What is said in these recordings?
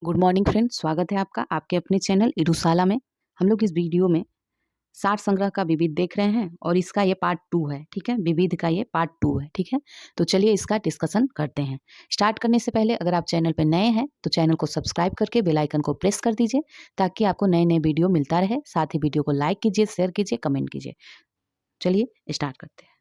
Good morning friends, स्वागत है आपका आपके अपने चैनल इरुसाला में। हम लोग इस वीडियो में सार संग्रह का विविध देख रहे हैं और इसका ये पार्ट 2 है। ठीक है, विविध का ये पार्ट 2 है। ठीक है, तो चलिए इसका डिस्कशन करते हैं। स्टार्ट करने से पहले अगर आप चैनल पर नए हैं तो चैनल को सब्सक्राइब करके बेल आइकन को प्रेस कर दीजिए ताकि आपको नए नए वीडियो मिलता रहे। साथ ही वीडियो को लाइक कीजिए, शेयर कीजिए, कमेंट कीजिए। चलिए स्टार्ट करते हैं,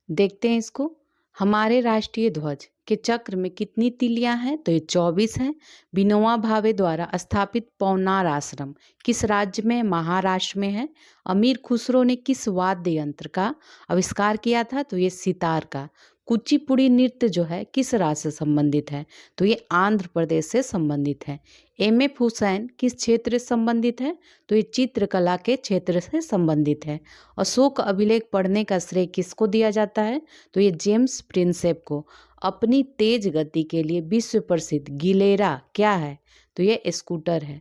देखते हैं इसको। हमारे राष्ट्रीय ध्वज के चक्र में कितनी तिलियां हैं? तो ये 24 है। विनोबा भावे द्वारा स्थापित पवनार आश्रम किस राज्य में? महाराष्ट्र में है। अमीर खुसरो ने किस वाद्य यंत्र का आविष्कार किया था? तो ये सितार का। कुचिपुड़ी नृत्य जो है किस राज्य से संबंधित है? तो ये आंध्र प्रदेश से संबंधित है। एम.एफ. हुसैन किस क्षेत्र से संबंधित है? तो ये चित्रकला के क्षेत्र से संबंधित है। अशोक अभिलेख पढ़ने का श्रेय किसको दिया जाता है? तो ये जेम्स प्रिंसेप को। अपनी तेज गति के लिए विश्व प्रसिद्ध गिलेरा क्या है? तो ये स्कूटर है।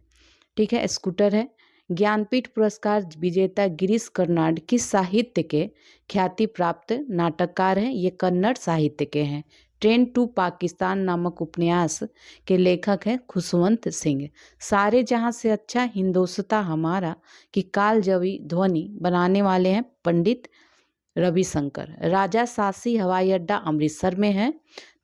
ठीक है, स्कूटर है। ज्ञानपीठ पुरस्कार विजेता गिरीश कर्नाड किस साहित्य के ख्याति प्राप्त नाटककार हैं? ये कन्नड़ साहित्य के हैं। ट्रेन टू पाकिस्तान नामक उपन्यास के लेखक हैं खुशवंत सिंह। सारे जहां से अच्छा हिंदोस्तां हमारा की कालजयी ध्वनि बनाने वाले हैं पंडित रविशंकर। राजा सासी हवाई अड्डा अमृतसर में है।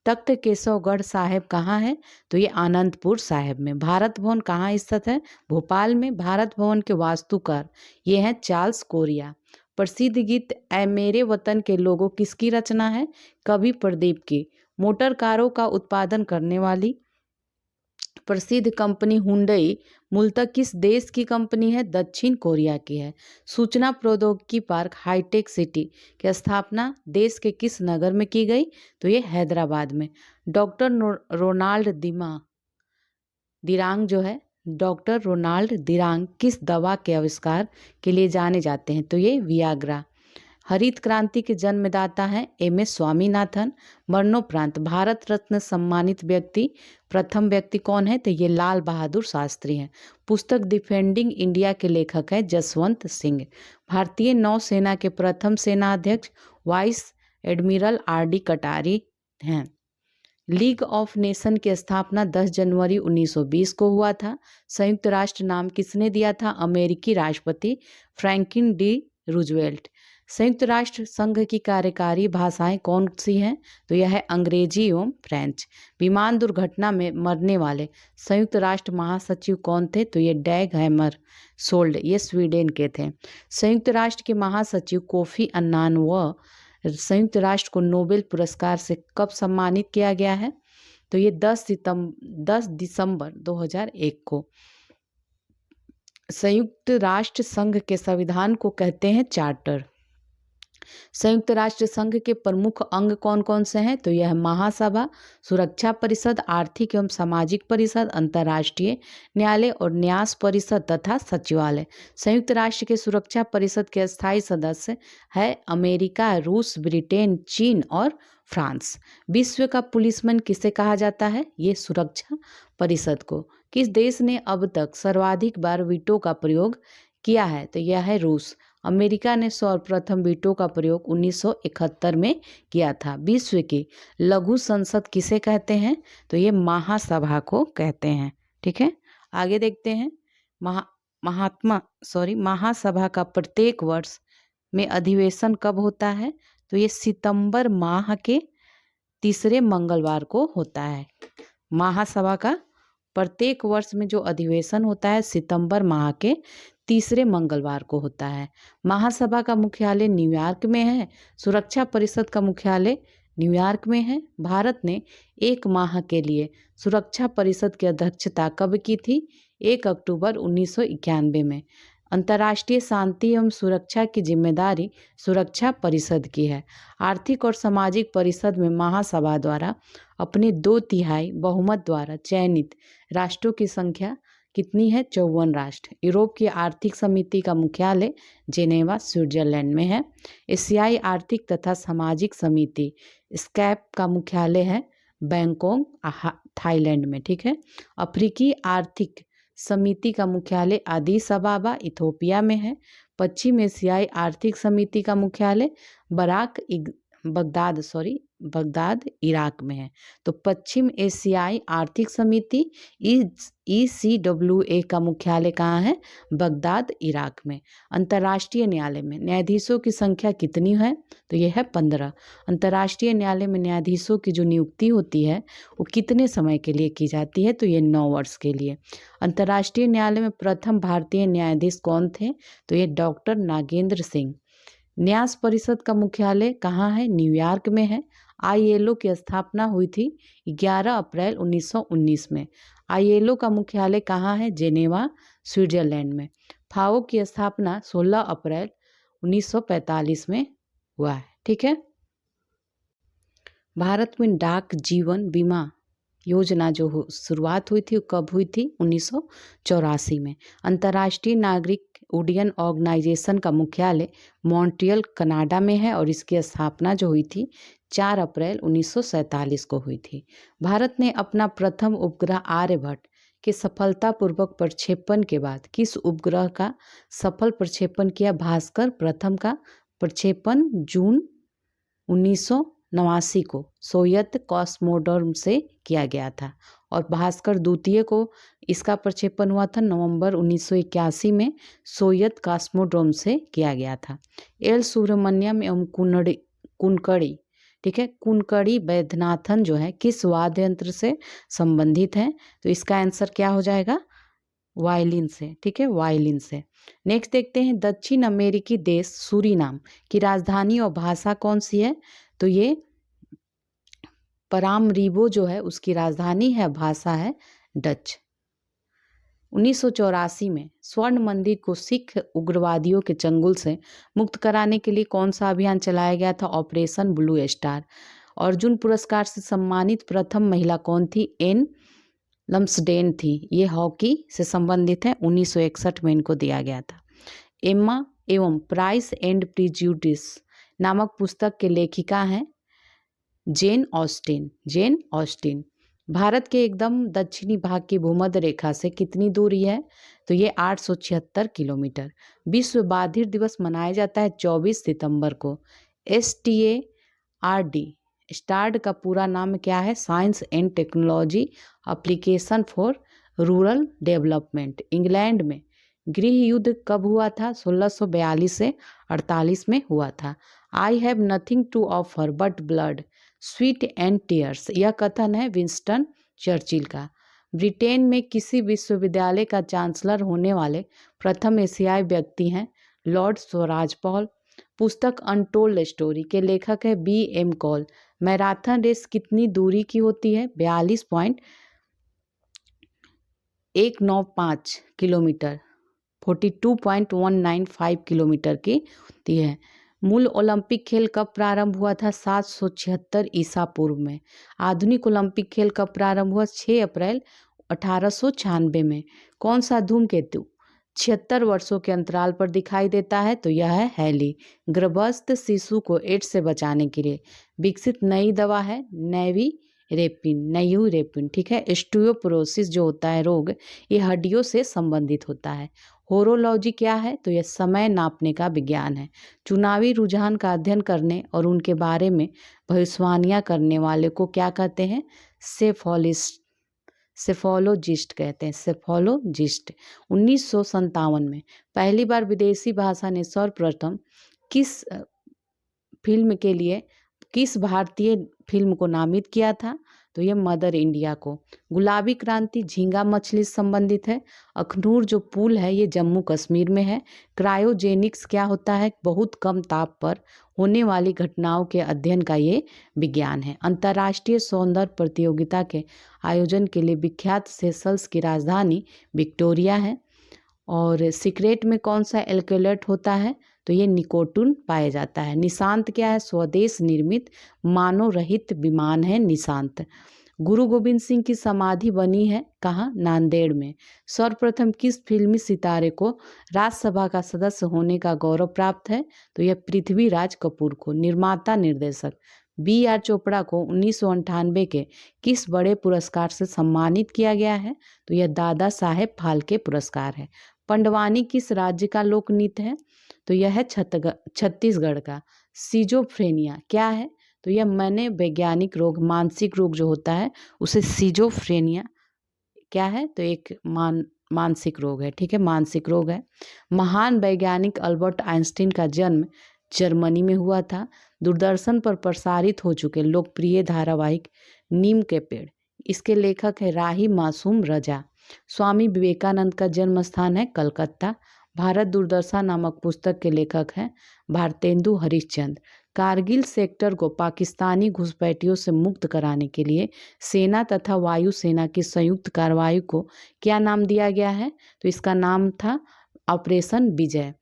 तख्त केशवगढ़ साहिब कहाँ है? तो ये आनंदपुर साहिब में। भारत भवन कहाँ स्थित है? भोपाल में। भारत भवन के वास्तुकार ये हैं चार्ल्स कोरिया। प्रसिद्ध गीत ऐ मेरे वतन के लोगों किसकी रचना है? कवि प्रदीप की। मोटर कारों का उत्पादन करने वाली प्रसिद्ध कंपनी हुंडई मूलतः किस देश की कंपनी है? दक्षिण कोरिया की है। सूचना प्रौद्योगिकी पार्क हाईटेक सिटी की स्थापना देश के किस नगर में की गई? तो ये हैदराबाद में। डॉक्टर रोनाल्ड दिरांग जो है, डॉक्टर रोनाल्ड दिरांग किस दवा के आविष्कार के लिए जाने जाते हैं? तो ये वियाग्रा। हरित क्रांति के जन्मदाता हैं एम.एस. स्वामीनाथन। मरणोपरांत भारत रत्न सम्मानित व्यक्ति प्रथम व्यक्ति कौन है? तो ये लाल बहादुर शास्त्री हैं। पुस्तक डिफेंडिंग इंडिया के लेखक हैं जसवंत सिंह। भारतीय नौसेना के प्रथम सेनाध्यक्ष वाइस एडमिरल आर.डी. कटारी हैं। लीग ऑफ नेशन की स्थापना 10 जनवरी 1920 को हुआ था। संयुक्त राष्ट्र नाम किसने दिया था? अमेरिकी राष्ट्रपति फ्रैंकलिन डी रूजवेल्ट। संयुक्त राष्ट्र संघ की कार्यकारी भाषाएं कौन सी हैं? तो यह है अंग्रेजी एवं फ्रेंच। विमान दुर्घटना में मरने वाले संयुक्त राष्ट्र महासचिव कौन थे? तो ये डैग हैमर सोल्ड, ये स्वीडन के थे। संयुक्त राष्ट्र के महासचिव कोफी अन्नान व संयुक्त राष्ट्र को नोबेल पुरस्कार से कब सम्मानित किया गया है? तो ये 10 दिसंबर 2001 को। संयुक्त राष्ट्र संघ के संविधान को कहते हैं चार्टर। संयुक्त राष्ट्र संघ के प्रमुख अंग कौन कौन से हैं? तो यह महासभा, सुरक्षा परिषद, आर्थिक एवं सामाजिक परिषद, अंतर्राष्ट्रीय न्यायालय और न्यास परिषद तथा सचिवालय। संयुक्त राष्ट्र के सुरक्षा परिषद के स्थायी सदस्य है अमेरिका, रूस, ब्रिटेन, चीन और फ्रांस। विश्व का पुलिसमैन किसे कहा जाता है? ये सुरक्षा परिषद को। किस देश ने अब तक सर्वाधिक बार वीटो का प्रयोग किया है? तो यह है रूस। अमेरिका ने सर्वप्रथम वीटो का प्रयोग 1971 में किया था। विश्व की लघु संसद किसे कहते हैं? तो ये महासभा को कहते हैं। ठीक है, आगे देखते हैं। महासभा का प्रत्येक वर्ष में अधिवेशन कब होता है? तो ये सितंबर माह के तीसरे मंगलवार को होता है। महासभा का प्रत्येक वर्ष में जो अधिवेशन होता है सितंबर माह के तीसरे मंगलवार को होता है। महासभा का मुख्यालय न्यूयॉर्क में है। सुरक्षा परिषद का मुख्यालय न्यूयॉर्क में है। भारत ने 1 माह के लिए सुरक्षा परिषद की अध्यक्षता कब की थी? 1 अक्टूबर 1991 में। अंतर्राष्ट्रीय शांति एवं सुरक्षा की जिम्मेदारी सुरक्षा परिषद की है। आर्थिक और सामाजिक परिषद में महासभा द्वारा अपने 2/3 बहुमत द्वारा चयनित राष्ट्रों की संख्या कितनी है? 54 राष्ट्र। यूरोप की आर्थिक समिति का मुख्यालय जेनेवा स्विट्जरलैंड में है। एशियाई आर्थिक तथा सामाजिक समिति स्कैप का मुख्यालय है बैंकॉक थाईलैंड में। ठीक है, अफ्रीकी आर्थिक समिति का मुख्यालय अदीस अबाबा इथोपिया में है। पश्चिम एशियाई आर्थिक समिति का मुख्यालय बगदाद बगदाद इराक में है। तो पश्चिम एशियाई आर्थिक समिति ECWA का मुख्यालय कहाँ है? बगदाद इराक में। अंतर्राष्ट्रीय न्यायालय में न्यायाधीशों की संख्या कितनी है? तो यह है 15। अंतर्राष्ट्रीय न्यायालय में न्यायाधीशों की जो नियुक्ति होती है वो कितने समय के लिए की जाती है? तो ये 9 वर्ष के लिए। अंतर्राष्ट्रीय न्यायालय में प्रथम भारतीय न्यायाधीश कौन थे? तो ये डॉक्टर नागेंद्र सिंह। न्यास परिषद का मुख्यालय कहाँ है? न्यूयॉर्क में है। ILO की स्थापना हुई थी 11 अप्रैल 1919 में। ILO का मुख्यालय कहाँ है? जेनेवा, स्विट्जरलैंड में। फाओ की स्थापना 16 अप्रैल 1945 में हुआ है। ठीक है। भारत में डाक जीवन बीमा योजना जो शुरुआत हुई थी वो कब हुई थी? 1984 में। अंतर्राष्ट्रीय नागरिक उड्डयन ऑर्गेनाइजेशन का मुख्यालय मॉन्ट्रियल कनाडा में है और इसकी स्थापना जो हुई थी 4 अप्रैल 1947 को हुई थी। भारत ने अपना प्रथम उपग्रह आर्यभट्ट के सफलतापूर्वक प्रक्षेपण के बाद किस उपग्रह का सफल प्रक्षेपण किया? भास्कर प्रथम का प्रक्षेपण जून 1989 को सोवियत कॉस्मोड्रोम से किया गया था और भास्कर द्वितीय को इसका प्रक्षेपण हुआ था नवंबर 1981 में सोवियत कॉस्मोड्रोम से किया गया था। एल सुब्रमण्यम एवं कुनकड़ी, ठीक है, कुनकड़ी वैद्यनाथन जो है किस वाद्य यंत्र से संबंधित है? तो इसका आंसर क्या हो जाएगा? वायलिन से। ठीक है, वायलिन से। नेक्स्ट देखते हैं दक्षिण अमेरिकी देश सूरीनाम की राजधानी और भाषा कौन सी है? तो ये परामरीबो जो है उसकी राजधानी है, भाषा है डच। 1984 में स्वर्ण मंदिर को सिख उग्रवादियों के चंगुल से मुक्त कराने के लिए कौन सा अभियान चलाया गया था? Operation blue star. अर्जुन पुरस्कार से सम्मानित प्रथम महिला कौन थी? एन लम्सडेन थी। ये हॉकी से संबंधित है, 1961 में इनको दिया गया था। एम्मा एवं प्राइस एंड प्रिजुडिस नामक पुस्तक के लेखिका हैं Jane Austen. Jane Austen. Bharat के एकदम दक्षिणी भाग की भूमध्य रेखा से कितनी दूरी है? तो ये 876 किलोमीटर। विश्व बधिर दिवस मनाया जाता है 24 सितंबर को। STARD स्टार्ड का पूरा नाम क्या है? Science and technology application for rural development. England में गृह युद्ध कब हुआ था? 1642 से 48 में हुआ था। I have nothing to offer but blood sweat and tears, यह कथन है विंस्टन चर्चिल का। ब्रिटेन में किसी विश्वविद्यालय का चांसलर होने वाले प्रथम एशियाई व्यक्ति हैं लॉर्ड स्वराज पॉल। पुस्तक अनटोल्ड स्टोरी के लेखक है BM कॉल। मैराथन रेस कितनी दूरी की होती है? 42.195 किलोमीटर, 42.195 किलोमीटर की होती है। मूल ओलंपिक खेल कब प्रारंभ हुआ था? 776 ईसा पूर्व में। आधुनिक ओलंपिक खेल कब प्रारंभ हुआ? 6 अप्रैल 1896 में। कौन सा धूमकेतु 76 वर्षों के अंतराल पर दिखाई देता है? तो यह है हैली। गर्भस्थ शिशु को एड्स से बचाने के लिए विकसित नई दवा है नेयूरेपिन। ठीक है। स्टियोपोरोसिस जो होता है रोग, ये हड्डियों से संबंधित होता है। होरोलॉजी क्या है? तो यह समय नापने का विज्ञान है। चुनावी रुझान का अध्ययन करने और उनके बारे में भविष्यवाणियां करने वाले को क्या कहते हैं? सेफोलॉजिस्ट कहते हैं। सेफोलॉजिस्ट। 1957 में पहली बार विदेशी भाषा ने सर्वप्रथम किस फिल्म के लिए किस भारतीय फिल्म को नामित किया था? तो ये मदर इंडिया को। गुलाबी क्रांति झींगा मछली से संबंधित है। अखनूर जो पुल है ये जम्मू कश्मीर में है। क्रायोजेनिक्स क्या होता है? बहुत कम ताप पर होने वाली घटनाओं के अध्ययन का ये विज्ञान है। अंतर्राष्ट्रीय सौंदर्य प्रतियोगिता के आयोजन के लिए विख्यात सेशल्स की राजधानी विक्टोरिया है। और सिगरेट में कौन सा एल्कोलेट होता है? तो ये निकोटिन पाया जाता है। निशांत क्या है? स्वदेश निर्मित मानव रहित विमान है निशांत। गुरु गोविंद सिंह की समाधि बनी है कहाँ? नांदेड़ में। सर्वप्रथम किस फिल्मी सितारे को राज्यसभा का सदस्य होने का गौरव प्राप्त है? तो यह पृथ्वीराज कपूर को। निर्माता निर्देशक BR चोपड़ा को 1998 के किस बड़े पुरस्कार से सम्मानित किया गया है? तो यह दादा साहेब फाल्के पुरस्कार है। पंडवानी किस राज्य का लोक नृत्य है? तो यह है छत्तीसगढ़ का। सिजोफ्रेनिया क्या है? तो यह मनोवैज्ञानिक रोग, मानसिक रोग जो होता है उसे सिजोफ्रेनिया क्या है, तो एक मानसिक रोग है। ठीक है, मानसिक रोग है। महान वैज्ञानिक अल्बर्ट आइंस्टीन का जन्म जर्मनी में हुआ था। दूरदर्शन पर प्रसारित हो चुके लोकप्रिय धारावाहिक नीम के पेड़, इसके लेखक है राही मासूम रजा। स्वामी विवेकानंद का जन्म स्थान है कलकत्ता। भारत दुर्दशा नामक पुस्तक के लेखक हैं भारतेंदु हरिश्चंद्र। कारगिल सेक्टर को पाकिस्तानी घुसपैठियों से मुक्त कराने के लिए सेना तथा वायु सेना की संयुक्त कार्रवाई को क्या नाम दिया गया है, तो इसका नाम था ऑपरेशन विजय।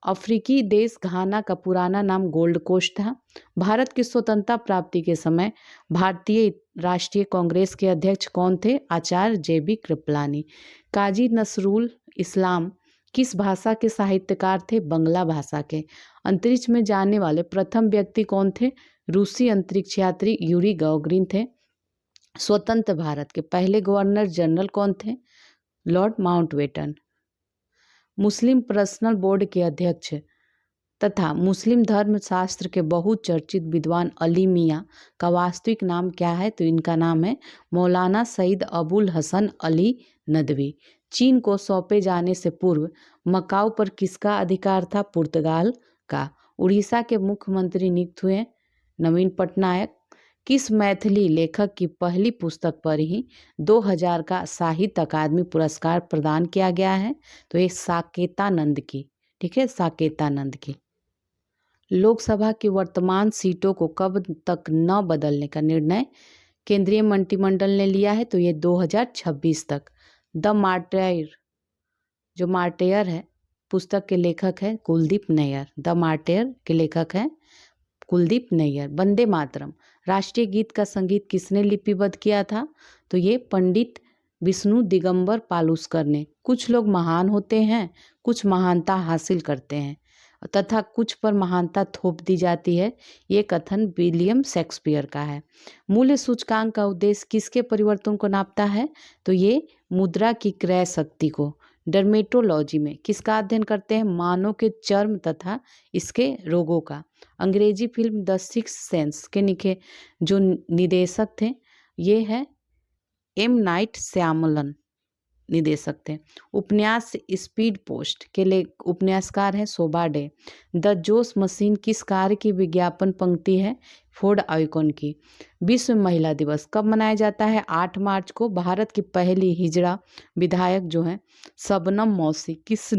अफ्रीकी देश घाना का पुराना नाम गोल्ड कोस्ट था। भारत की स्वतंत्रता प्राप्ति के समय भारतीय राष्ट्रीय कांग्रेस के अध्यक्ष कौन थे, आचार्य JB कृपलानी। काजी नसरुल इस्लाम किस भाषा के साहित्यकार थे, बंगला भाषा के। अंतरिक्ष में जाने वाले प्रथम व्यक्ति कौन थे, रूसी अंतरिक्ष यात्री यूरी गॉगरिन थे। स्वतंत्र भारत के पहले गवर्नर जनरल कौन थे, लॉर्ड माउंटबेटन। मुस्लिम पर्सनल बोर्ड के अध्यक्ष तथा मुस्लिम धर्मशास्त्र के बहुचर्चित विद्वान अली मियाँ का वास्तविक नाम क्या है, तो इनका नाम है मौलाना सईद अबुल हसन अली नदवी। चीन को सौंपे जाने से पूर्व मकाऊ पर किसका अधिकार था, पुर्तगाल का। उड़ीसा के मुख्यमंत्री नियुक्त हुए नवीन पटनायक। किस मैथिली लेखक की पहली पुस्तक पर ही 2000 का साहित्य अकादमी पुरस्कार प्रदान किया गया है, तो ये साकेतानंद की। ठीक है, साकेतानंद की। लोकसभा की वर्तमान सीटों को कब तक न बदलने का निर्णय केंद्रीय मंत्रिमंडल ने लिया है, तो ये 2026 तक। द मार्टायर, जो मार्टायर है पुस्तक के लेखक है कुलदीप नैयर। द मार्टायर के लेखक हैं कुलदीप नैयर। वंदे मातरम राष्ट्रीय गीत का संगीत किसने लिपिबद्ध किया था, तो ये पंडित विष्णु दिगंबर पालुस्कर ने। कुछ लोग महान होते हैं, कुछ महानता हासिल करते हैं तथा कुछ पर महानता थोप दी जाती है, ये कथन विलियम शेक्सपियर का है। मूल्य सूचकांक का उद्देश्य किसके परिवर्तन को नापता है, तो ये मुद्रा की क्रय शक्ति को। डर्मेटोलॉजी में किसका अध्ययन करते हैं, मानव के चर्म तथा इसके रोगों का। अंग्रेजी फिल्म द सिक्स्थ सेंस के जो निदेशक थे ये है M. नाइट श्यामलन निदेशक थे। उपन्यास स्पीड पोस्ट के लिए उपन्यासकार हैं शोभा डे। द जोश मशीन किस कार की विज्ञापन पंक्ति है, फोर्ड आइकॉन की। विश्व महिला दिवस कब मनाया जाता है, 8 मार्च को। भारत की पहली हिजड़ा विधायक जो हैं शबनम मौसी किस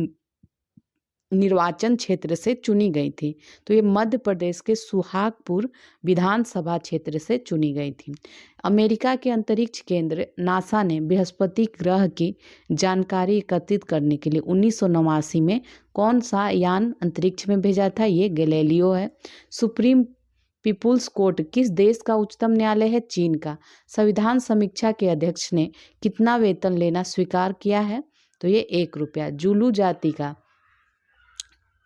निर्वाचन क्षेत्र से चुनी गई थी, तो ये मध्य प्रदेश के सुहागपुर विधानसभा क्षेत्र से चुनी गई थी। अमेरिका के अंतरिक्ष केंद्र नासा ने बृहस्पति ग्रह की जानकारी एकत्रित करने के लिए 1989 में कौन सा यान अंतरिक्ष में भेजा था, ये गैलीलियो है। सुप्रीम पीपुल्स कोर्ट किस देश का उच्चतम न्यायालय है, चीन का। संविधान समीक्षा के अध्यक्ष ने कितना वेतन लेना स्वीकार किया है, तो ये 1 रुपया। जुलू जाति का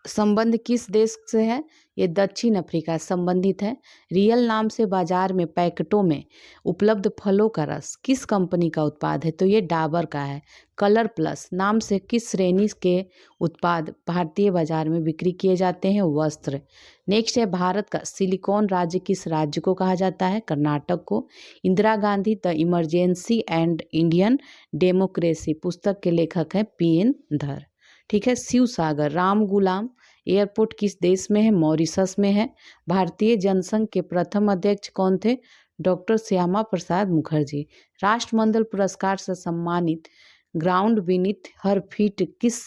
संबंध किस देश से है, ये दक्षिण अफ्रीका संबंधित है। रियल नाम से बाजार में पैकेटों में उपलब्ध फलों का रस किस कंपनी का उत्पाद है, तो ये डाबर का है। कलर प्लस नाम से किस श्रेणी के उत्पाद भारतीय बाजार में बिक्री किए जाते हैं, वस्त्र। नेक्स्ट है भारत का सिलिकॉन राज्य किस राज्य को कहा जाता है, कर्नाटक को। Indira Gandhi the emergency and Indian democracy पुस्तक के लेखक हैं PN धर। ठीक है, शिव सागर राम गुलाम एयरपोर्ट किस देश में है, मॉरिशस में है। भारतीय जनसंघ के प्रथम अध्यक्ष कौन थे, डॉक्टर श्यामा प्रसाद मुखर्जी। राष्ट्रमंडल पुरस्कार से सम्मानित ग्राउंड बीनीथ हर फीट किस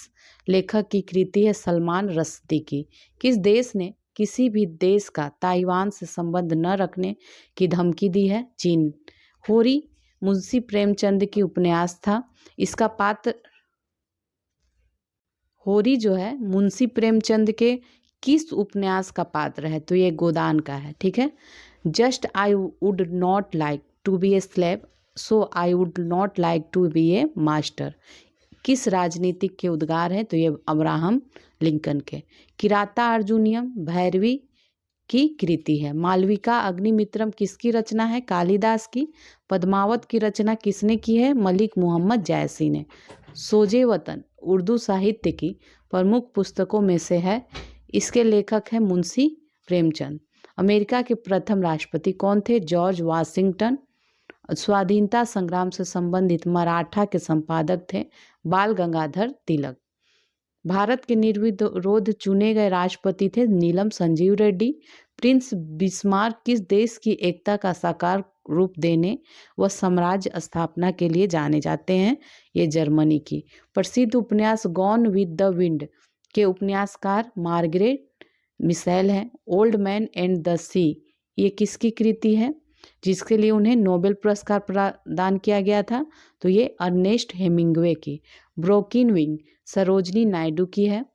लेखक की कृति है, सलमान रश्दी की। किस देश ने किसी भी देश का ताइवान से संबंध न रखने की धमकी दी है, चीन। होरी मुंशी प्रेमचंद की उपन्यास था, इसका पात्र होरी जो है मुंशी प्रेमचंद के किस उपन्यास का पात्र है, तो ये गोदान का है। ठीक है, just I would not like to be a slave so I would not like to be a master किस राजनीतिक के उद्गार है, तो ये अब्राहम लिंकन के। किराता अर्जुनियम भैरवी की कृति है। मालविका अग्निमित्रम किसकी रचना है, कालिदास की। पद्मावत की रचना किसने की है, मलिक मोहम्मद जायसी ने। सोजे वतन उर्दू साहित्य की प्रमुख पुस्तकों में से है, इसके लेखक हैं मुंशी प्रेमचंद। अमेरिका के प्रथम राष्ट्रपति कौन थे? George Washington. स्वाधीनता संग्राम से संबंधित मराठा के संपादक थे बाल गंगाधर तिलक। भारत के निर्विरोध चुने गए राष्ट्रपति थे नीलम संजीव रेड्डी। प्रिंस बिस्मार्क किस देश की एकता का साकार रूप देने व साम्राज्य स्थापना के लिए जाने जाते हैं? ये जर्मनी की। प्रसिद्ध उपन्यास गॉन विद द विंड के उपन्यासकार मार्गरेट मिशेल हैं। ओल्ड मैन एंड द सी ये किसकी कृति है जिसके लिए उन्हें नोबेल पुरस्कार प्रदान किया गया था? तो ये अर्नेस्ट हेमिंग्वे की। ब्रोकिन विंग सरोजनी नायडू की है।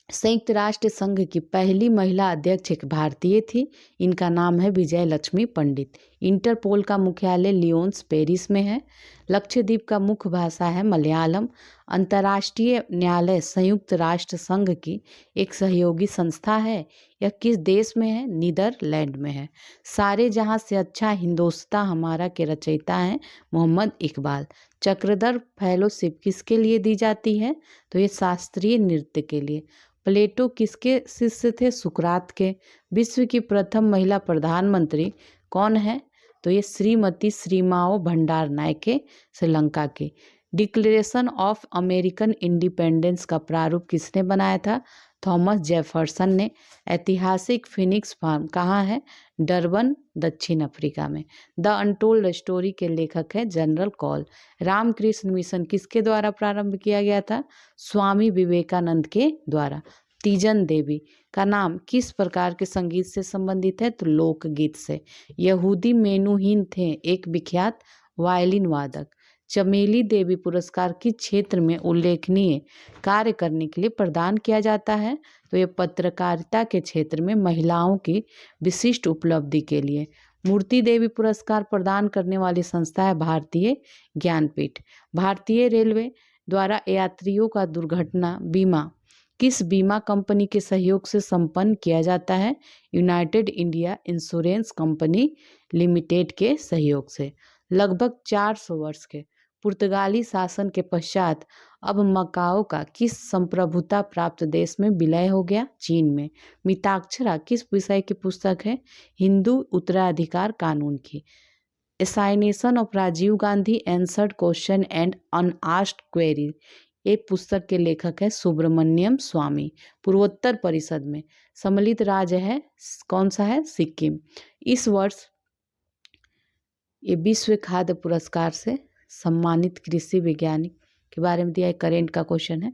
संयुक्त राष्ट्र संघ की पहली महिला अध्यक्ष एक भारतीय थी, इनका नाम है विजय लक्ष्मी पंडित। इंटरपोल का मुख्यालय लियोन्स पेरिस में है। लक्षद्वीप का मुख्य भाषा है मलयालम। अंतर्राष्ट्रीय न्यायालय संयुक्त राष्ट्र संघ की एक सहयोगी संस्था है। यह किस देश में है? नीदरलैंड में है। सारे जहां से अच्छा हिंदोस्तां हमारा के रचयिता हैं मोहम्मद इकबाल। चक्रधर फेलोशिप किसके लिए दी जाती है? तो ये शास्त्रीय नृत्य के लिए। प्लेटो किसके शिष्य थे? सुकरात के। विश्व की प्रथम महिला प्रधानमंत्री कौन है? तो ये श्रीमती श्रीमाओ भंडारनायके श्रीलंका की। डिक्लेरेशन ऑफ अमेरिकन इंडिपेंडेंस का प्रारूप किसने बनाया था? थॉमस जेफरसन ने। ऐतिहासिक फिनिक्स फार्म कहाँ है? डरबन दक्षिण अफ्रीका में। द अनटोल्ड स्टोरी के लेखक है जनरल कॉल। रामकृष्ण मिशन किसके द्वारा प्रारंभ किया गया था? स्वामी विवेकानंद के द्वारा। तीजन देवी का नाम किस प्रकार के संगीत से संबंधित है? तो लोकगीत से। यहूदी मेनुहीन थे एक विख्यात वायलिन वादक। चमेली देवी पुरस्कार किस क्षेत्र में उल्लेखनीय कार्य करने के लिए प्रदान किया जाता है? तो ये पत्रकारिता के क्षेत्र में महिलाओं की विशिष्ट उपलब्धि के लिए। मूर्ति देवी पुरस्कार प्रदान करने वाली संस्था है भारतीय ज्ञानपीठ। भारतीय रेलवे द्वारा यात्रियों का दुर्घटना बीमा किस बीमा कंपनी के सहयोग से संपन्न किया जाता है? United India insurance company limited के सहयोग से। लगभग 400 वर्ष के पुर्तगाली शासन के पश्चात अब मकाओ का किस संप्रभुता प्राप्त देश में विलय हो गया? चीन में। मिताक्षरा किस विषय की पुस्तक है? हिंदू उत्तराधिकार कानून की। Assassination of Rajiv Gandhi answered question and unasked query ये पुस्तक के लेखक है सुब्रमण्यम स्वामी। पूर्वोत्तर परिषद में सम्मिलित राज्य है कौन सा है? सिक्किम। इस वर्ष ये विश्व खाद्य पुरस्कार से सम्मानित कृषि वैज्ञानिक के बारे में दिया है। करेंट का क्वेश्चन है।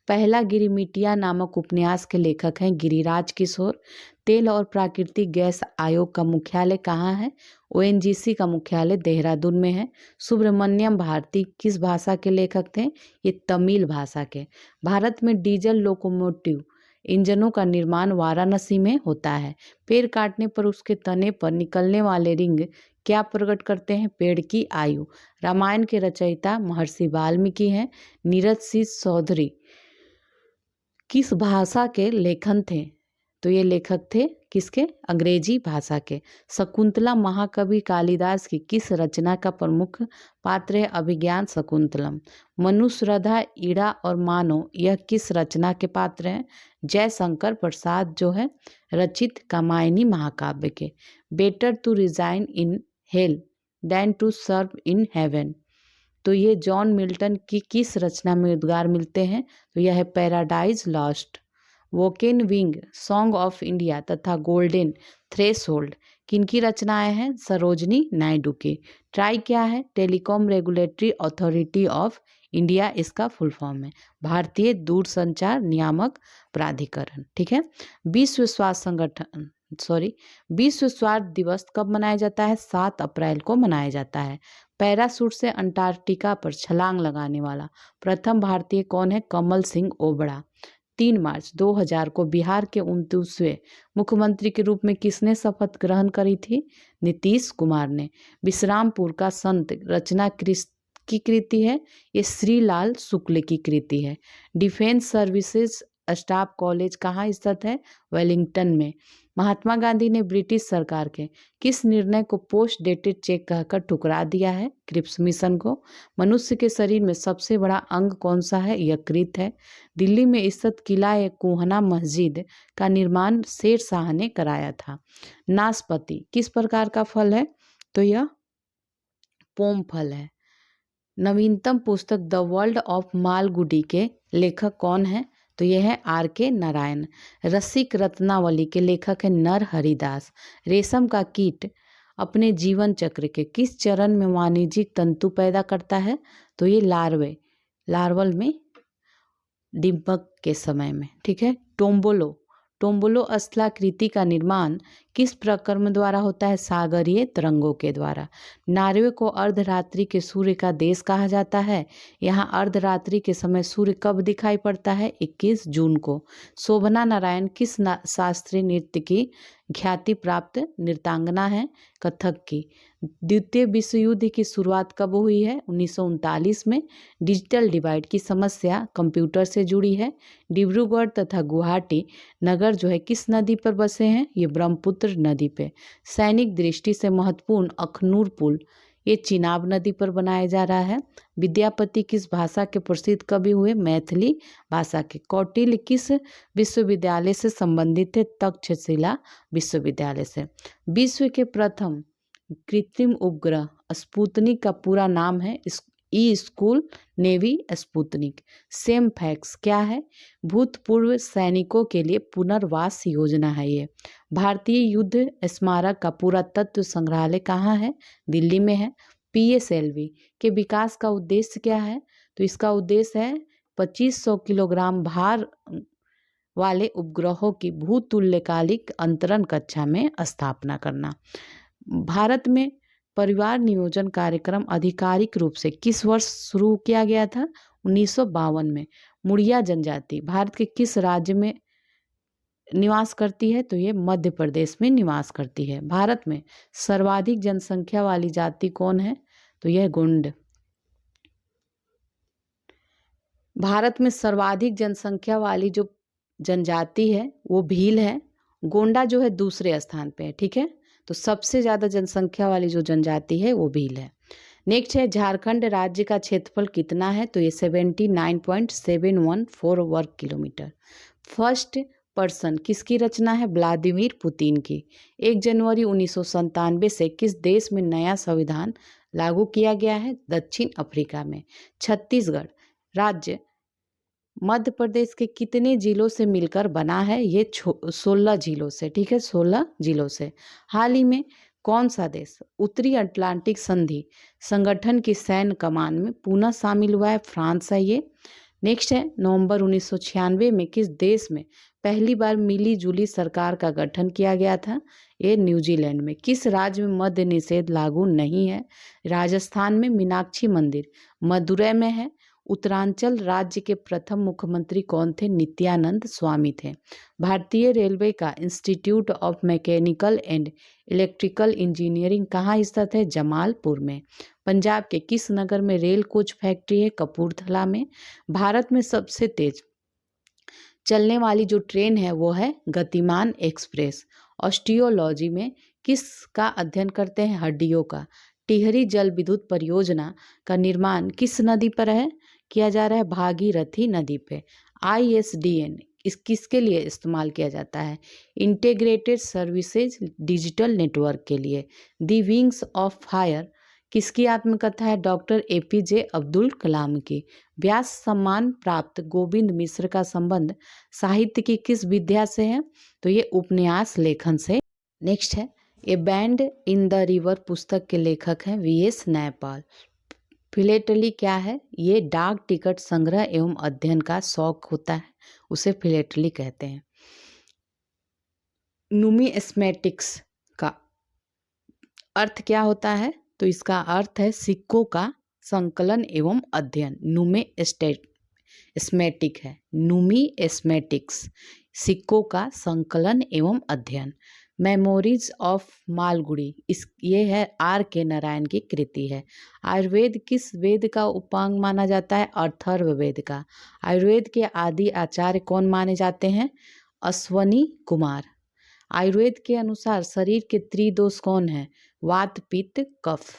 पहला गिरिमिटिया नामक उपन्यास के लेखक हैं गिरिराज किशोर। तेल और प्राकृतिक गैस आयोग का मुख्यालय कहाँ है? ओएनजीसी का मुख्यालय देहरादून में है। सुब्रमण्यम भारती किस भाषा के लेखक थे? ये तमिल भाषा के। भारत में डीजल लोकोमोटिव इंजनों का निर्माण वाराणसी में होता है। पेड़ काटने पर उसके तने पर निकलने वाले रिंग क्या प्रकट करते हैं? पेड़ की आयु। रामायण के रचयिता महर्षि वाल्मीकि हैं। नीरज सिंह चौधरी किस भाषा के लेखन थे? तो ये लेखक थे किसके? अंग्रेजी भाषा के। शकुंतला महाकवि कालिदास की किस रचना का प्रमुख पात्र है? अभिज्ञान शकुंतलम। मनुश्रद्धा ईड़ा और मानव यह किस रचना के पात्र हैं? जयशंकर प्रसाद जो है रचित कामायनी महाकाव्य के। Better to resign in hell than to serve in heaven तो ये जॉन मिल्टन की किस रचना में उद्गार मिलते हैं? तो यह है paradise lost. Broken wing song of India तथा गोल्डन थ्रेशोल्ड किनकी रचनाएं हैं? सरोजनी नायडू की। ट्राई क्या है? Telecom regulatory authority of India इसका फुल फॉर्म है। भारतीय दूरसंचार नियामक प्राधिकरण। ठीक है। विश्व स्वास्थ्य दिवस कब मनाया जाता है? 7 अप्रैल को मनाया जाता है। पैराशूट से अंटार्कटिका पर छलांग लगाने वाला प्रथम भारतीय कौन है? कमल सिंह ओबड़ा। 3 मार्च 2000 को बिहार के 29वें मुख्यमंत्री के रूप में किसने शपथ ग्रहण करी थी? नीतीश कुमार ने। विश्रामपुर का संत रचना की कृति है? ये श्रीलाल शुक्ल की कृति है। डिफेंस सर्विसेज स्टाफ कॉलेज कहाँ स्थित है? वेलिंगटन में। महात्मा गांधी ने ब्रिटिश सरकार के किस निर्णय को पोस्ट डेटेड चेक कहकर ठुकरा दिया है? क्रिप्स मिशन को। मनुष्य के शरीर में सबसे बड़ा अंग कौन सा है? यकृत है। दिल्ली में स्थित किला ए कुहना मस्जिद का निर्माण शेर शाह ने कराया था। नाशपाती किस प्रकार का फल है? तो यह पोम फल है। नवीनतम पुस्तक द वर्ल्ड ऑफ मालगुडी के लेखक कौन है? तो यह है R.K. नारायण। रसिक रत्नावली के लेखक है नर हरिदास। रेशम का कीट अपने जीवन चक्र के किस चरण में वाणिज्यिक तंतु पैदा करता है? तो ये लार्वल में डिम्बक के समय में। ठीक है। टोम्बोलो स्थलाकृति का निर्माण किस प्रक्रम द्वारा होता है? सागरीय तरंगों के द्वारा। नॉर्वे को अर्धरात्रि के सूर्य का देश कहा जाता है। यहाँ अर्धरात्रि के समय सूर्य कब दिखाई पड़ता है? 21 जून को। शोभना नारायण किस शास्त्रीय नृत्य की ख्याति प्राप्त नृत्यांगना है? कथक की। द्वितीय विश्व युद्ध की शुरुआत कब हुई है? 1939 में। डिजिटल डिवाइड की समस्या कंप्यूटर से जुड़ी है। डिब्रूगढ़ तथा गुवाहाटी नगर जो है किस नदी पर बसे हैं? ये ब्रह्मपुत्र नदी पे। सैनिक दृष्टि से महत्वपूर्ण अखनूर पुल ये चिनाब नदी पर बनाया जा रहा है। विद्यापति किस भाषा के प्रसिद्ध कवि हुए? मैथिली भाषा के। कौटिल्य किस विश्वविद्यालय से संबंधित थे? तक्षशिला विश्वविद्यालय से। विश्व के प्रथम कृत्रिम उपग्रह स्पुतनिक का पूरा नाम है ई स्कूल नेवी स्पुतनिक। सेम फैक्स क्या है? भूतपूर्व सैनिकों के लिए पुनर्वास योजना है ये। भारतीय युद्ध स्मारक का पुरातत्व संग्रहालय कहाँ है? दिल्ली में है। PSLV के विकास का उद्देश्य क्या है? तो इसका उद्देश्य है 2500 किलोग्राम भार वाले उपग्रहों की भूतुल्यकालिक अंतरण कक्षा में स्थापना करना। भारत में परिवार नियोजन कार्यक्रम आधिकारिक रूप से किस वर्ष शुरू किया गया था? 1952 में। मुड़िया जनजाति भारत के किस राज्य में निवास करती है? तो ये मध्य प्रदेश में निवास करती है। भारत में सर्वाधिक जनसंख्या वाली जाति कौन है? तो यह गोंड। भारत में सर्वाधिक जनसंख्या वाली जो जनजाति है वो भील है। गोंडा जो है दूसरे स्थान पे है। ठीक है। तो सबसे ज़्यादा जनसंख्या वाली जो जनजाति है वो भील है। नेक्स्ट है झारखंड राज्य का क्षेत्रफल कितना है? तो ये 79.714 वर्ग किलोमीटर। फर्स्ट पर्सन किसकी रचना है? व्लादिमीर पुतिन की। 1 जनवरी 1997 से किस देश में नया संविधान लागू किया गया है? दक्षिण अफ्रीका में। छत्तीसगढ़ राज्य मध्य प्रदेश के कितने जिलों से मिलकर बना है? ये 16 जिलों से। ठीक है। 16 जिलों से। हाल ही में कौन सा देश उत्तरी अटलांटिक संधि संगठन की सैन्य कमान में पुनः शामिल हुआ है? फ्रांस है ये। नेक्स्ट है नवंबर 1996 में किस देश में पहली बार मिली जुली सरकार का गठन किया गया था? ये न्यूजीलैंड में। किस राज्य में मद्य निषेध लागू नहीं है? राजस्थान में। मीनाक्षी मंदिर मदुरै में है। उत्तरांचल राज्य के प्रथम मुख्यमंत्री कौन थे? नित्यानंद स्वामी थे। भारतीय रेलवे का institute of mechanical and electrical engineering कहाँ स्थित है? जमालपुर में। पंजाब के किस नगर में रेल कोच फैक्ट्री है? कपूरथला में। भारत में सबसे तेज चलने वाली जो ट्रेन है वो है गतिमान एक्सप्रेस। ऑस्टियोलॉजी में किसका अध्ययन करते हैं? हड्डियों का। टिहरी जल विद्युत परियोजना का निर्माण किस नदी पर है किया जा रहा है? भागीरथी नदी पे। ISDN किसके लिए इस्तेमाल किया जाता है? इंटीग्रेटेड सर्विसेज डिजिटल नेटवर्क के लिए। दी विंग्स ऑफ फायर किसकी आत्मकथा है? डॉक्टर APJ अब्दुल कलाम की। व्यास सम्मान प्राप्त गोविंद मिश्र का संबंध साहित्य की किस विद्या से है? तो ये उपन्यास लेखन से। नेक्स्ट है A band in the river पुस्तक के लेखक हैं VS नैपाल। फिलेटली क्या है? ये डाक टिकट संग्रह एवं अध्ययन का शौक होता है, उसे फिलेटली कहते हैं। नुमिस्मेटिक्स का अर्थ क्या होता है? तो इसका अर्थ है सिक्कों का संकलन एवं अध्ययन। नुमिस्मेटिक है। नुमिस्मेटिक्स सिक्कों का संकलन एवं अध्ययन। मेमोरीज ऑफ मालगुडी ये है R.K. नारायण की कृति है। आयुर्वेद किस वेद का उपांग माना जाता है? अथर्ववेद का। आयुर्वेद के आदि आचार्य कौन माने जाते हैं? अश्वनी कुमार। आयुर्वेद के अनुसार शरीर के त्रिदोष कौन है? वात, पित्त, कफ।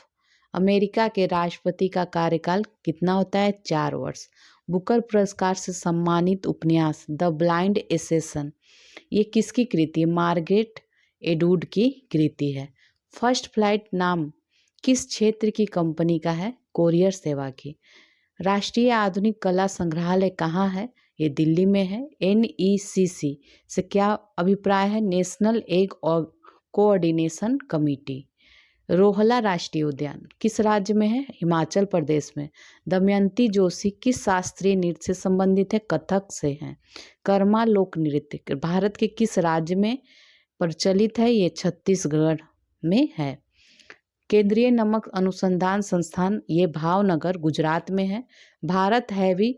अमेरिका के राष्ट्रपति का कार्यकाल कितना होता है? 4 वर्ष। बुकर पुरस्कार से सम्मानित उपन्यास द ब्लाइंड एसेसन, ये किसकी कृति है? मार्गरेट एडवुड की कृति है। फर्स्ट फ्लाइट नाम किस क्षेत्र की कंपनी का है? कोरियर सेवा की। राष्ट्रीय आधुनिक कला संग्रहालय कहाँ है? ये दिल्ली में है। NECC से क्या अभिप्राय है? National egg coordination committee. Rohla राष्ट्रीय उद्यान किस राज्य में है? हिमाचल प्रदेश में। दमयंती जोशी किस शास्त्रीय नृत्य से संबंधित है? कथक से है। कर्मा लोक नृत्य भारत के किस राज्य में प्रचलित है? ये छत्तीसगढ़ में है। केंद्रीय नमक अनुसंधान संस्थान ये भावनगर गुजरात में है। Bharat heavy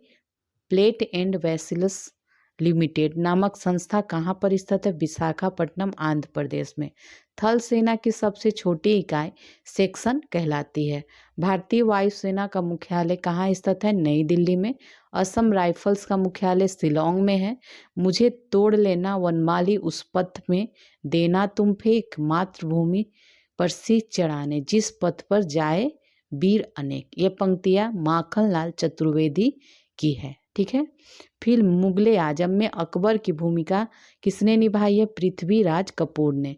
plate and vessels limited नामक संस्था कहाँ पर स्थित है? विशाखापट्टनम आंध्र प्रदेश में। थल सेना की सबसे छोटी इकाई सेक्शन कहलाती है। भारतीय वायुसेना का मुख्यालय कहाँ स्थित है? नई दिल्ली में। असम राइफल्स का मुख्यालय शिलोंग में है। मुझे तोड़ लेना वनमाली उस पथ में, देना तुम फेंक मातृभूमि पर शीश चढ़ाने, जिस पथ पर जाए वीर अनेक। ये पंक्तियां माखनलाल चतुर्वेदी की है। ठीक है। फिल्म मुगले आजम में अकबर की भूमिका किसने निभाई है? पृथ्वीराज कपूर ने।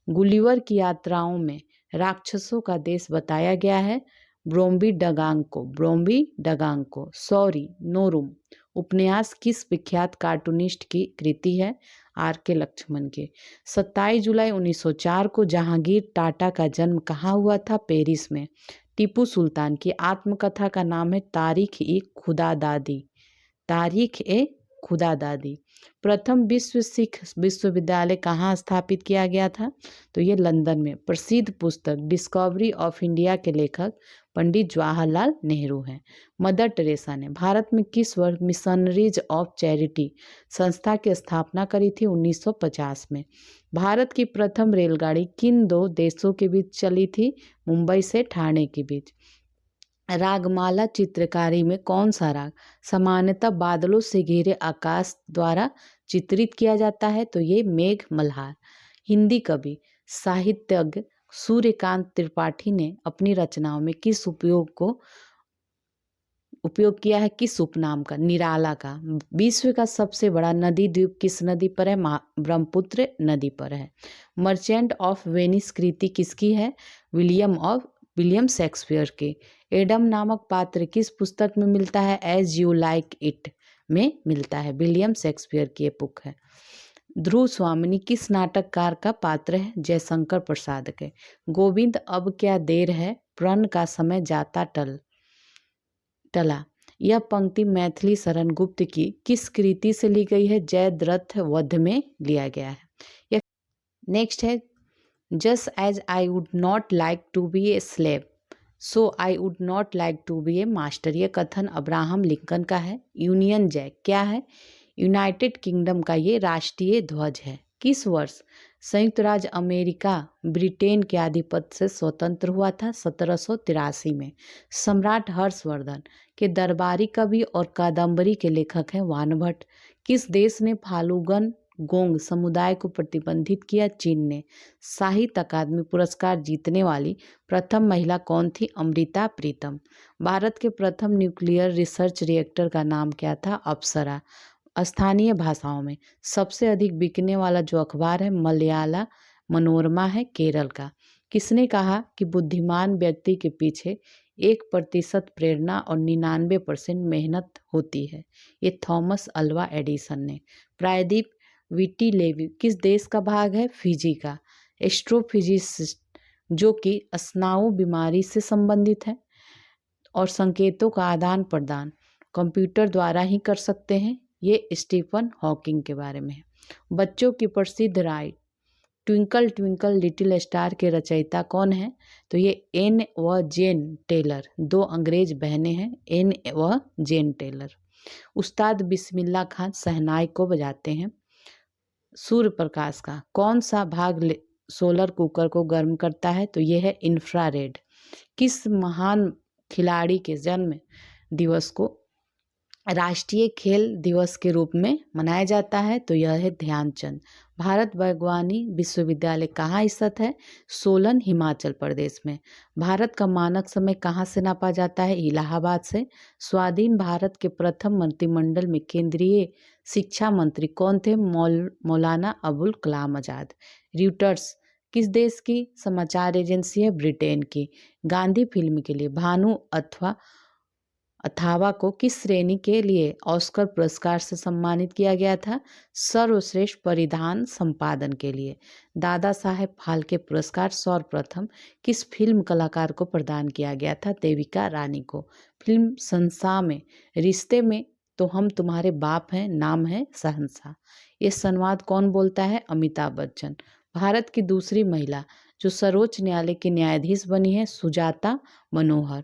गुलिवर की यात्राओं में राक्षसों का देश बताया गया है ब्रोम्बी डगांग को। सॉरी नोरुम उपन्यास किस विख्यात कार्टूनिस्ट की कृति है? RK लक्ष्मण के। 27 जुलाई 1904 को जहांगीर टाटा का जन्म कहाँ हुआ था? पेरिस में। टीपू सुल्तान की आत्मकथा का नाम है तारीख ए खुदा दादी। प्रथम विश्व सिख विश्वविद्यालय कहाँ स्थापित किया गया था? तो ये लंदन में। प्रसिद्ध पुस्तक डिस्कवरी ऑफ इंडिया के लेखक पंडित जवाहरलाल नेहरू हैं। मदर टेरेसा ने भारत में किस वर्ष मिशनरीज ऑफ चैरिटी संस्था की स्थापना करी थी? 1950 में। भारत की प्रथम रेलगाड़ी किन 2 देशों के बीच चली थी? मुंबई से ठाणे के बीच। रागमाला चित्रकारी में कौन सा राग सामान्यतः बादलों से घिरे आकाश द्वारा चित्रित किया जाता है? तो ये मेघ मल्हार। हिंदी कवि साहित्यज्ञ सूर्यकांत त्रिपाठी ने अपनी रचनाओं में किस उपयोग किया है? किस उपनाम का? निराला का। विश्व का सबसे बड़ा नदी द्वीप किस नदी पर है? ब्रह्मपुत्र नदी पर है। मर्चेंट ऑफ वेनिस कृति किसकी है? विलियम शेक्सपियर की। एडम नामक पात्र किस पुस्तक में मिलता है? एज यू लाइक इट में मिलता है। विलियम शेक्सपियर की ये बुक है। ध्रुव स्वामिनी किस नाटककार का पात्र है? जयशंकर प्रसाद के। गोविंद अब क्या देर है, प्रण का समय जाता टला। यह पंक्ति मैथिली शरण गुप्त की किस कृति से ली गई है? जयद्रथ वध में लिया गया है। नेक्स्ट है just as I would not like to be a slave so I would not like to be a master. ये कथन अब्राहम लिंकन का है। यूनियन जैक क्या है? यूनाइटेड किंगडम का ये राष्ट्रीय ध्वज है। किस वर्ष संयुक्त राज्य अमेरिका ब्रिटेन के आधिपत्य से स्वतंत्र हुआ था? 1783 में। सम्राट हर्षवर्धन के दरबारी कवि और कादम्बरी के लेखक हैं वानभट्ट। किस देश ने फाल्गुन गोंग समुदाय को प्रतिबंधित किया? चीन ने। साहित्य अकादमी पुरस्कार जीतने वाली प्रथम महिला कौन थी? अमृता प्रीतम। भारत के प्रथम न्यूक्लियर रिसर्च रिएक्टर का नाम क्या था? अप्सरा। स्थानीय भाषाओं में सबसे अधिक बिकने वाला जो अखबार है मलयाला मनोरमा है केरल का। किसने कहा कि बुद्धिमान व्यक्ति के पीछे 1% प्रेरणा और 99% मेहनत होती है? ये थॉमस अल्वा एडिसन ने। प्रायद्वीप विटी लेवी किस देश का भाग है? फिजी का। एस्ट्रोफिजिसिस्ट जो कि स्नायु बीमारी से संबंधित है और संकेतों का आदान प्रदान कंप्यूटर द्वारा ही कर सकते हैं, ये स्टीफन हॉकिंग के बारे में है। बच्चों की प्रसिद्ध right twinkle twinkle little star के रचयिता कौन है? तो ये एन व जेन टेलर, 2 अंग्रेज बहनें हैं, एन व जेन टेलर। उस्ताद बिस्मिल्लाह खान शहनाई को बजाते हैं। सूर्य प्रकाश का कौन सा भाग सोलर कुकर को गर्म करता है? तो ये है इंफ्रारेड। किस महान खिलाड़ी के जन्म दिवस को राष्ट्रीय खेल दिवस के रूप में मनाया जाता है? तो यह है ध्यानचंद। भारत बागवानी विश्वविद्यालय कहाँ स्थित है? सोलन, हिमाचल प्रदेश में। भारत का मानक समय कहाँ से नापा जाता है? इलाहाबाद से। स्वाधीन भारत के प्रथम मंत्रिमंडल में केंद्रीय शिक्षा मंत्री कौन थे? मौलाना अबुल कलाम आजाद। रॉयटर्स किस देश की समाचार एजेंसी है? ब्रिटेन की। गांधी फिल्म के लिए भानु अथावा को किस श्रेणी के लिए ऑस्कर पुरस्कार से सम्मानित किया गया था? सर्वश्रेष्ठ परिधान संपादन के लिए। दादा साहेब फाल्के पुरस्कार सर्वप्रथम किस फिल्म कलाकार को प्रदान किया गया था? देविका रानी को। फिल्म शहंशाह में रिश्ते में तो हम तुम्हारे बाप हैं नाम है शहंशाह। ये संवाद कौन बोलता है? अमिताभ बच्चन। भारत की दूसरी महिला जो सर्वोच्च न्यायालय की न्यायाधीश बनी है? सुजाता मनोहर।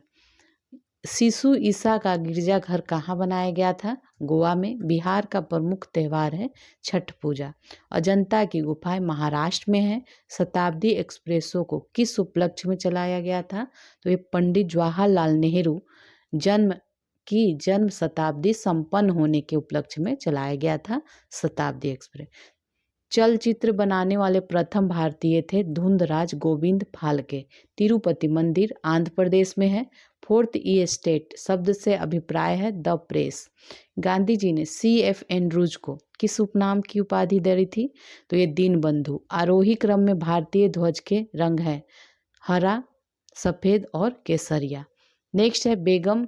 शिशु ईसा का गिरजाघर कहाँ बनाया गया था? गोवा में। बिहार का प्रमुख त्योहार है छठ पूजा। अजंता की गुफाएं महाराष्ट्र में है। शताब्दी एक्सप्रेसों को किस उपलक्ष्य में चलाया गया था? तो ये पंडित जवाहरलाल नेहरू जन्म शताब्दी संपन्न होने के उपलक्ष्य में चलाया गया था शताब्दी एक्सप्रेस। चलचित्र बनाने वाले प्रथम भारतीय थे धुंधराज गोविंद फाल्के। तिरुपति मंदिर आंध्र प्रदेश में है। फोर्थ ई स्टेट शब्द से अभिप्राय है द प्रेस। गांधी जी ने C.F. एंड्रूज को किस उपनाम की उपाधि दी थी? तो ये दीनबंधु। आरोही क्रम में भारतीय ध्वज के रंग हैं हरा, सफेद और केसरिया। नेक्स्ट है बेगम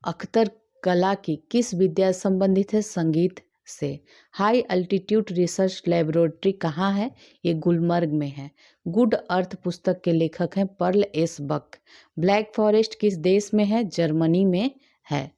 अख्तर कला की किस विद्या से संबंधित है? संगीत से। हाई अल्टीट्यूड रिसर्च लेबोरेटरी कहाँ है? ये गुलमर्ग में है। गुड अर्थ पुस्तक के लेखक हैं Pearl S Buck. Black Forest किस देश में है? जर्मनी में है।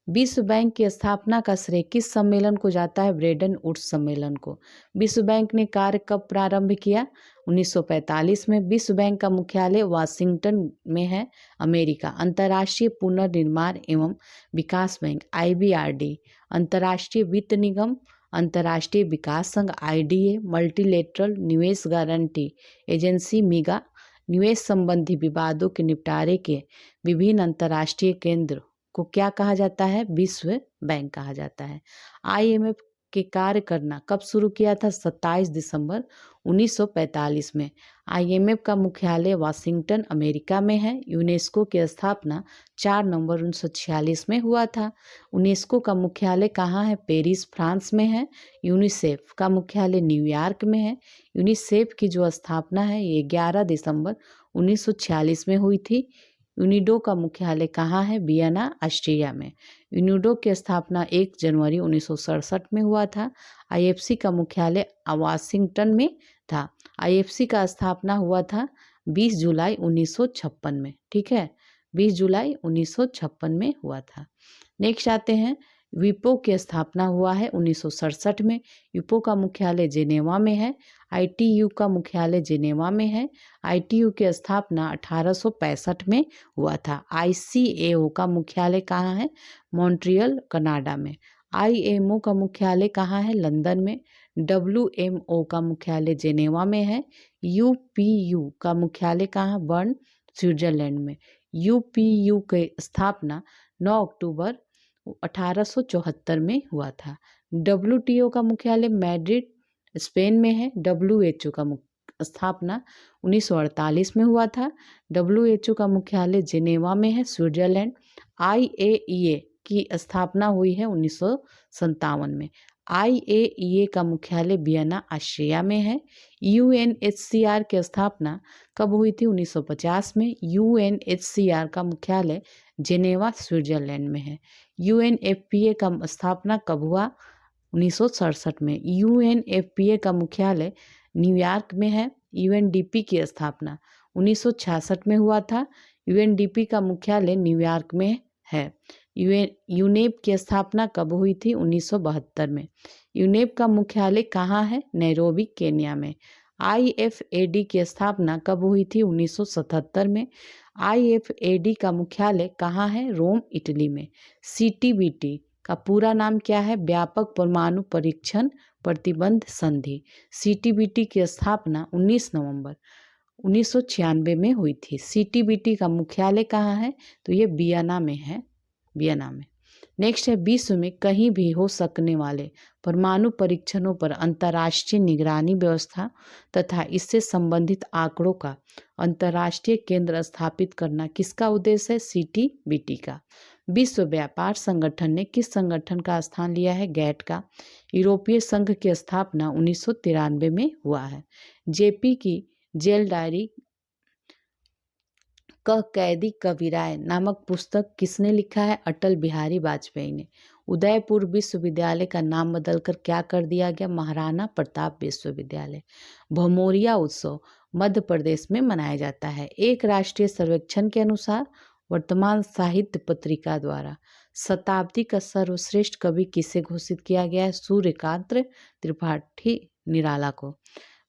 विश्व बैंक की स्थापना का श्रेय किस सम्मेलन को जाता है? ब्रेडन वुड्स सम्मेलन को। विश्व बैंक ने कार्य कब प्रारंभ किया? 1945 में। विश्व बैंक का मुख्यालय वाशिंगटन में है, अमेरिका। अंतर्राष्ट्रीय पुनर्निर्माण एवं विकास बैंक IBRD। अंतर्राष्ट्रीय वित्त निगम अंतर्राष्ट्रीय विकास संघ IDA। मल्टीलेटरल निवेश गारंटी एजेंसी MIGA। निवेश संबंधी विवादों के निपटारे के विभिन्न अंतर्राष्ट्रीय केंद्र को क्या कहा जाता है? विश्व बैंक कहा जाता है। IMF के कार्य करना कब शुरू किया था? 27 दिसंबर 1945 में। IMF का मुख्यालय वाशिंगटन, अमेरिका में है। यूनेस्को की स्थापना 4 नवंबर 1946 में हुआ था। यूनेस्को का मुख्यालय कहाँ है? पेरिस, फ्रांस में है। यूनिसेफ का मुख्यालय न्यूयॉर्क में है। यूनिसेफ की जो स्थापना है ये 11 दिसंबर 1946 में हुई थी। यूनिडो का मुख्यालय कहाँ है? वियना, ऑस्ट्रिया में। यूनिडो की स्थापना 1 जनवरी 1967 में हुआ था। IFC का मुख्यालय वाशिंगटन में था। IFC का स्थापना हुआ था 20 जुलाई 1956 में। ठीक है, 20 जुलाई 1956 में हुआ था। नेक्स्ट आते हैं विपो की स्थापना हुआ है 1967 में। विपो का मुख्यालय जेनेवा में है। ITU का मुख्यालय जेनेवा में है। ITU की स्थापना 1865 में हुआ था। ICAO का मुख्यालय कहाँ है? मॉन्ट्रियल, कनाडा में। IMO का मुख्यालय कहाँ है? लंदन में। WMO का मुख्यालय जेनेवा में है। UPU का मुख्यालय कहाँ? बर्न, स्विट्जरलैंड में। UPU की स्थापना 9 अक्टूबर 1874 में हुआ था। WTO का मुख्यालय मैड्रिड, स्पेन में है। WHO का स्थापना 1948 में हुआ था। WHO का मुख्यालय जेनेवा में है, स्विट्जरलैंड। IAEA की स्थापना हुई है 1957 में। IAEA का मुख्यालय वियना, ऑस्ट्रिया में है। UNHCR की स्थापना कब हुई थी? 1950 में। UNHCR का मुख्यालय जेनेवा, स्विट्जरलैंड में है। UNFPA का स्थापना कब हुआ? 1967 में। UNFPA का मुख्यालय न्यूयॉर्क में है। UNDP की स्थापना 1966 में हुआ था। UNDP का मुख्यालय न्यूयॉर्क में है। यूनेप की स्थापना कब हुई थी? 1972 में। यूनेप का मुख्यालय कहाँ है? नैरोबी, केन्या में। IFAD की स्थापना कब हुई थी? 1977 में। IFAD का मुख्यालय कहाँ है? रोम, इटली में। CTBT का पूरा नाम क्या है? व्यापक परमाणु परीक्षण प्रतिबंध संधि। CTBT की स्थापना 19 नवंबर 1996 में हुई थी। CTBT का मुख्यालय कहाँ है? तो ये वियना में है, वियना में। नेक्स्ट है विश्व में कहीं भी हो सकने वाले परमाणु परीक्षणों पर अंतर्राष्ट्रीय निगरानी व्यवस्था तथा इससे संबंधित आंकड़ों का अंतर्राष्ट्रीय केंद्र स्थापित करना किसका उद्देश्य है? CTBT का। विश्व व्यापार संगठन ने किस संगठन का स्थान लिया है? गैट का। यूरोपीय संघ की स्थापना 1993 में हुआ है। JP की जेल डायरी क कैदी कबीराय नामक पुस्तक किसने लिखा है? अटल बिहारी वाजपेयी ने। उदयपुर विश्वविद्यालय का नाम बदलकर क्या कर दिया गया? महाराणा प्रताप विश्वविद्यालय। भमोरिया उत्सव मध्य प्रदेश में मनाया जाता है। एक राष्ट्रीय सर्वेक्षण के अनुसार वर्तमान साहित्य पत्रिका द्वारा शताब्दी का सर्वश्रेष्ठ कवि किसे घोषित किया गया है? सूर्यकांत त्रिपाठी निराला को।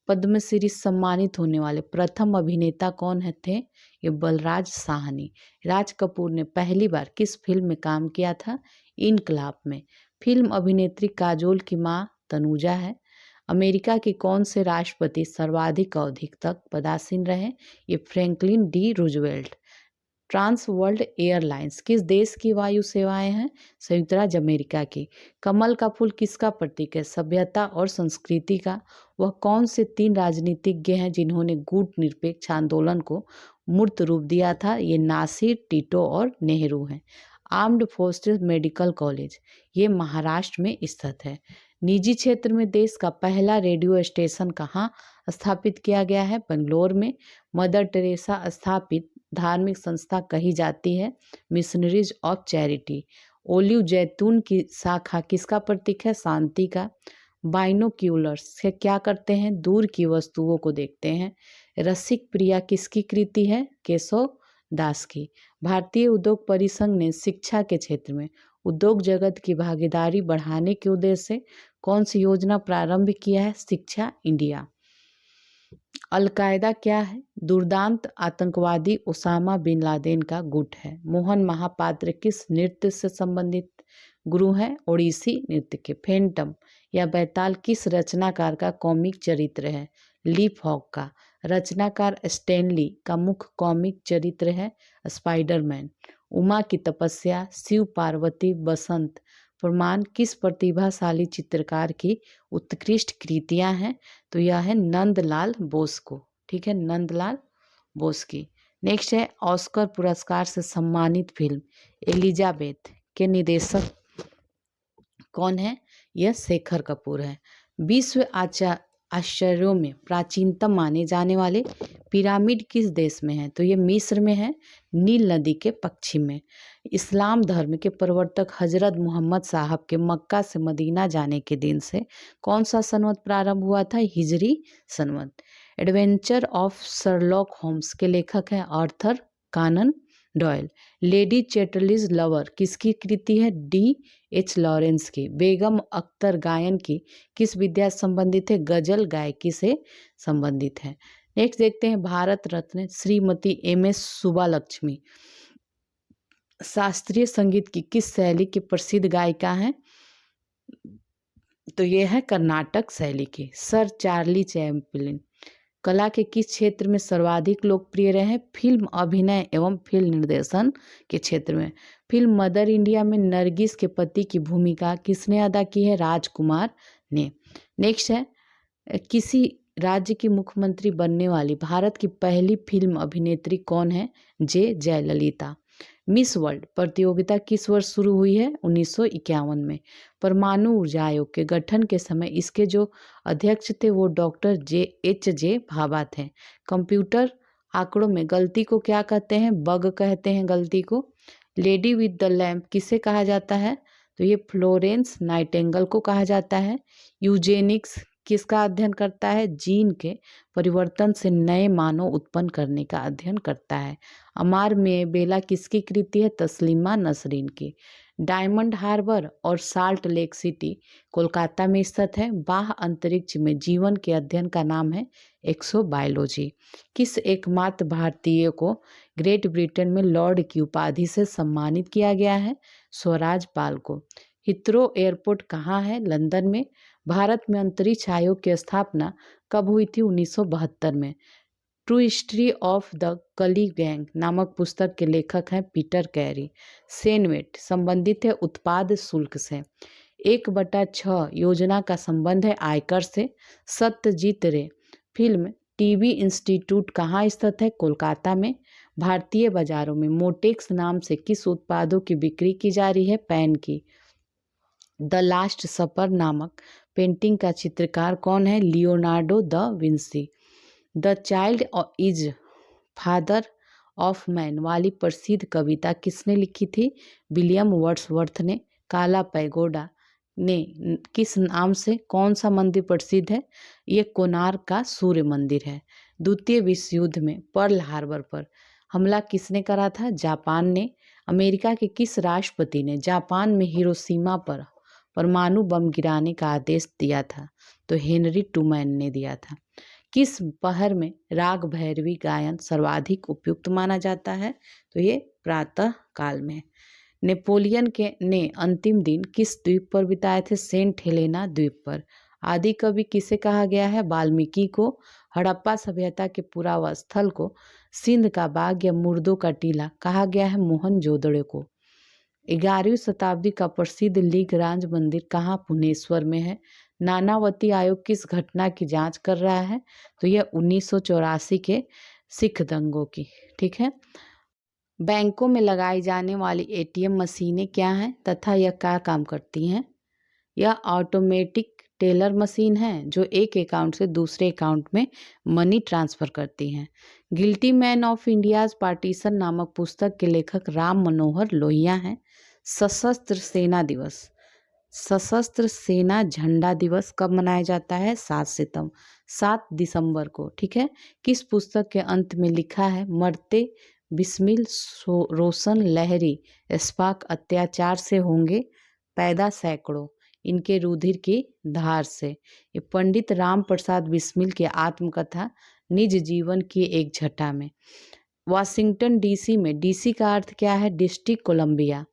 पद्मश्री सम्मानित होने वाले प्रथम अभिनेता कौन है थे? ये बलराज साहनी। राज कपूर ने पहली बार किस फिल्म में काम किया था? इनकलाब में। फिल्म अभिनेत्री काजोल की मां तनुजा है। अमेरिका के कौन से राष्ट्रपति सर्वाधिक अवधि तक पदासीन रहे? ये Franklin D Roosevelt. Trans World Airlines किस देश की वायु सेवाएं हैं? संयुक्त राज्य अमेरिका की। कमल का फूल किसका प्रतीक है? सभ्यता और संस्कृति का। वह कौन से 3 राजनीतिज्ञ हैं जिन्होंने गुट निरपेक्ष आंदोलन को मूर्त रूप दिया था? ये नासिर, टिटो और नेहरू हैं। आर्म्ड फोर्सेस मेडिकल कॉलेज ये महाराष्ट्र में स्थित है। निजी क्षेत्र में देश का पहला रेडियो स्टेशन कहाँ स्थापित किया गया है? बेंगलोर में। मदर टेरेसा स्थापित धार्मिक संस्था कही जाती है? Missionaries of charity. ओलिव जैतून की शाखा किसका प्रतीक है? शांति का। बाइनोक्यूलर्स से क्या करते हैं? दूर की वस्तुओं को देखते हैं। रसिक प्रिया किसकी कृति है? केशव दास की। भारतीय उद्योग परिसंघ ने शिक्षा के क्षेत्र में उद्योग जगत की भागीदारी बढ़ाने के उद्देश्य से कौन सी योजना प्रारंभ किया है? शिक्षा इंडिया। अलकायदा क्या है? दुर्दांत आतंकवादी ओसामा बिन लादेन का गुट है। मोहन महापात्र किस नृत्य से संबंधित गुरु हैं? ओडिसी नृत्य के। फैंटम या बैताल किस रचनाकार का कॉमिक चरित्र है? लीफ हॉक का। रचनाकार स्टैनली का मुख्य कॉमिक चरित्र है स्पाइडरमैन। उमा की तपस्या, शिव पार्वती, बसंत प्रमाण किस प्रतिभाशाली चित्रकार की उत्कृष्ट कृतियां हैं? तो यह है नंदलाल बोस को। ठीक है, नंदलाल बोस की। नेक्स्ट है ऑस्कर पुरस्कार से सम्मानित फिल्म एलिजाबेथ के निर्देशक कौन है? यह शेखर कपूर है। विश्व आश्चर्यों में प्राचीनतम माने जाने वाले पिरामिड किस देश में है? तो ये मिस्र में है, नील नदी के पश्चिम में। इस्लाम धर्म के प्रवर्तक हजरत मोहम्मद साहब के मक्का से मदीना जाने के दिन से कौन सा संवत प्रारंभ हुआ था? हिजरी संवत। एडवेंचर ऑफ शर्लॉक होम्स के लेखक हैं आर्थर कानन डॉयल। लेडी चैटर्लीज लवर किसकी कृति है? D.H. लॉरेंस की। बेगम अख्तर गायन की किस विद्या से संबंधित है? गजल गायकी से संबंधित है। नेक्स्ट देखते हैं भारत रत्न श्रीमती M.S. सुब्बालक्ष्मी शास्त्रीय संगीत की किस शैली की प्रसिद्ध गायिका हैं? तो ये है कर्नाटक शैली की। सर चार्ली चैपलिन कला के किस क्षेत्र में सर्वाधिक लोकप्रिय रहे? फिल्म अभिनय एवं फिल्म निर्देशन के क्षेत्र में। फिल्म मदर इंडिया में नरगिस के पति की भूमिका किसने अदा की है? राजकुमार ने। नेक्स्ट है किसी राज्य की मुख्यमंत्री बनने वाली भारत की पहली फिल्म अभिनेत्री कौन है? जयललिता। मिस वर्ल्ड प्रतियोगिता किस वर्ष शुरू हुई है? 1951 में। परमाणु ऊर्जा आयोग के गठन के समय इसके जो अध्यक्ष थे वो डॉक्टर H.J. भाभा थे। कंप्यूटर आंकड़ों में गलती को क्या कहते हैं? बग कहते हैं गलती को। लेडी विद द लैम्प किसे कहा जाता है? तो ये फ्लोरेंस नाइटिंगेल को कहा जाता है। यूजेनिक्स किसका अध्ययन करता है? जीन के परिवर्तन से नए मानव उत्पन्न करने का अध्ययन करता है। अमार में बेला किसकी कृति है? तस्लीमा नसरीन की। डायमंड हार्बर और साल्ट लेक सिटी कोलकाता में स्थित है। बाह्य अंतरिक्ष में जीवन के अध्ययन का नाम है एक्सोबायोलॉजी। किस एकमात्र भारतीय को ग्रेट ब्रिटेन में लॉर्ड की उपाधि से सम्मानित किया गया है? स्वराज पाल को। हिथ्रो एयरपोर्ट कहाँ है? लंदन में। भारत में अंतरिक्ष आयोग की स्थापना कब हुई थी? 1972 में। ट्रू हिस्ट्री ऑफ द कली गैंग नामक पुस्तक के लेखक हैं पीटर कैरी। सेनवेट संबंधित है उत्पाद शुल्क से। 1/6 योजना का संबंध है आयकर से। सत्यजीत रे फिल्म टीवी इंस्टीट्यूट कहाँ स्थित है? कोलकाता में। भारतीय बाजारों में मोटेक्स नाम से किस उत्पादों की बिक्री की जा रही है? पेन की। द लास्ट सपर नामक पेंटिंग का चित्रकार कौन है? Leonardo da Vinci. The child is father of man वाली प्रसिद्ध कविता किसने लिखी थी? विलियम वर्ड्सवर्थ ने। काला पैगोडा ने किस नाम से कौन सा मंदिर प्रसिद्ध है? ये कोणार्क का सूर्य मंदिर है। द्वितीय विश्व युद्ध में पर्ल हार्बर पर हमला किसने करा था? जापान ने। अमेरिका के किस राष्ट्रपति ने जापान में हिरोशिमा पर परमाणु बम गिराने का आदेश दिया था? तो हेनरी ट्रूमैन ने दिया था। किस पहर में राग भैरवी गायन सर्वाधिक उपयुक्त माना जाता है? तो ये प्रातः काल में। नेपोलियन ने अंतिम दिन किस द्वीप पर बिताए थे? सेंट हेलेना द्वीप पर। आदि कवि किसे कहा गया है? वाल्मीकि को। हड़प्पा सभ्यता के पुरावस्थल को सिंध का बाग या मुर्दों का टीला कहा गया है? मोहनजोदड़ो को। 11वीं शताब्दी का प्रसिद्ध लिंगराज मंदिर कहाँ? भुवनेश्वर में है। नानावती आयोग किस घटना की जांच कर रहा है? तो यह 1984 के सिख दंगों की। ठीक है। बैंकों में लगाई जाने वाली एटीएम मशीनें क्या हैं तथा यह क्या काम करती हैं? यह ऑटोमेटिक टेलर मशीन है जो एक अकाउंट से दूसरे अकाउंट में मनी ट्रांसफर करती हैं। Guilty man of India's partition नामक पुस्तक के लेखक राम मनोहर लोहिया हैं। सशस्त्र सेना दिवस, सशस्त्र सेना झंडा दिवस कब मनाया जाता है? 7 दिसंबर को। ठीक है। किस पुस्तक के अंत में लिखा है? मरते बिस्मिल रोशन लहरी इस्फाक अत्याचार से होंगे पैदा सैकड़ों, इनके रुधिर की धार से। ये पंडित राम प्रसाद बिस्मिल की आत्मकथा निज जीवन की एक झटा में। वाशिंगटन डीसी में, डीसी का अर्थ क्या है? District Colombia.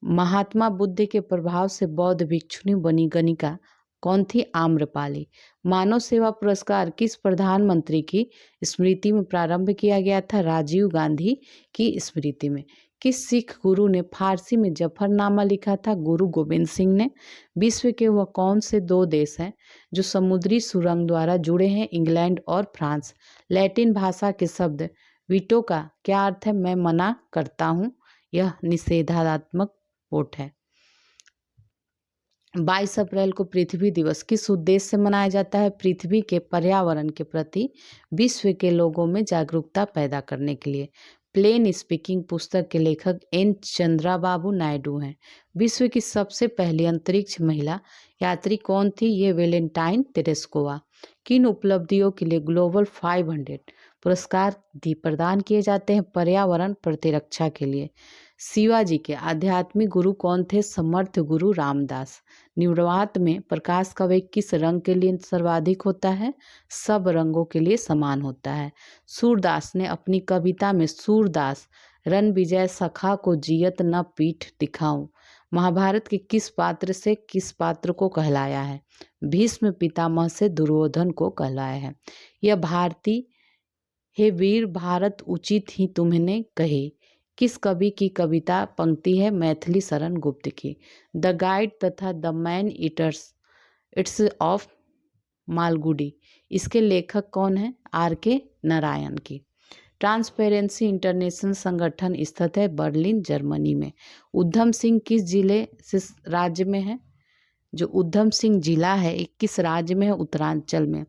महात्मा बुद्ध के प्रभाव से बौद्ध भिक्षुनी बनी गणिका कौन थी? आम्रपाली। मानव सेवा पुरस्कार किस प्रधानमंत्री की स्मृति में प्रारंभ किया गया था? राजीव गांधी की स्मृति में। किस सिख गुरु ने फारसी में जफरनामा लिखा था? गुरु गोविंद सिंह ने। विश्व के वह कौन से 2 देश हैं जो समुद्री सुरंग द्वारा जुड़े हैं? इंग्लैंड और फ्रांस। लैटिन भाषा के शब्द वीटो का क्या अर्थ है? मैं मना करता हूँ। यह निषेधात्मक वोट है। 22 अप्रैल को पृथ्वी दिवस किस उद्देश्य से मनाया जाता है? पृथ्वी के पर्यावरण के प्रति विश्व के लोगों में जागरूकता पैदा करने के लिए। प्लेन स्पीकिंग पुस्तक के लेखक एन चंद्राबाबू नायडू हैं। विश्व की सबसे पहली अंतरिक्ष महिला यात्री कौन थी? ये वेलेंटाइन तेरेस्कोवा। किन उपलब्धियों के लिए ग्लोबल 500 पुरस्कार प्रदान किए जाते हैं? पर्यावरण प्रतिरक्षा के लिए। शिवाजी के आध्यात्मिक गुरु कौन थे? समर्थ गुरु रामदास। निम्नवात में प्रकाश का वेग किस रंग के लिए सर्वाधिक होता है? सब रंगों के लिए समान होता है। सूरदास ने अपनी कविता में सूरदास रण विजय सखा को जियत न पीठ दिखाऊं महाभारत के किस पात्र से किस पात्र को कहलाया है? भीष्म पितामह से दुर्योधन को कहलाया है। यह भारती हे वीर भारत उचित ही तुमने कही किस कवि की कविता पंक्ति है? मैथिली शरण गुप्त की। द गाइड तथा the man eaters it's of Malgudi, इसके लेखक कौन है? आर.के. नारायण की। ट्रांसपेरेंसी इंटरनेशनल संगठन स्थित है बर्लिन जर्मनी में। उधम सिंह किस जिले से राज्य में है? जो उधम सिंह जिला है किस राज्य में है? उत्तरांचल में।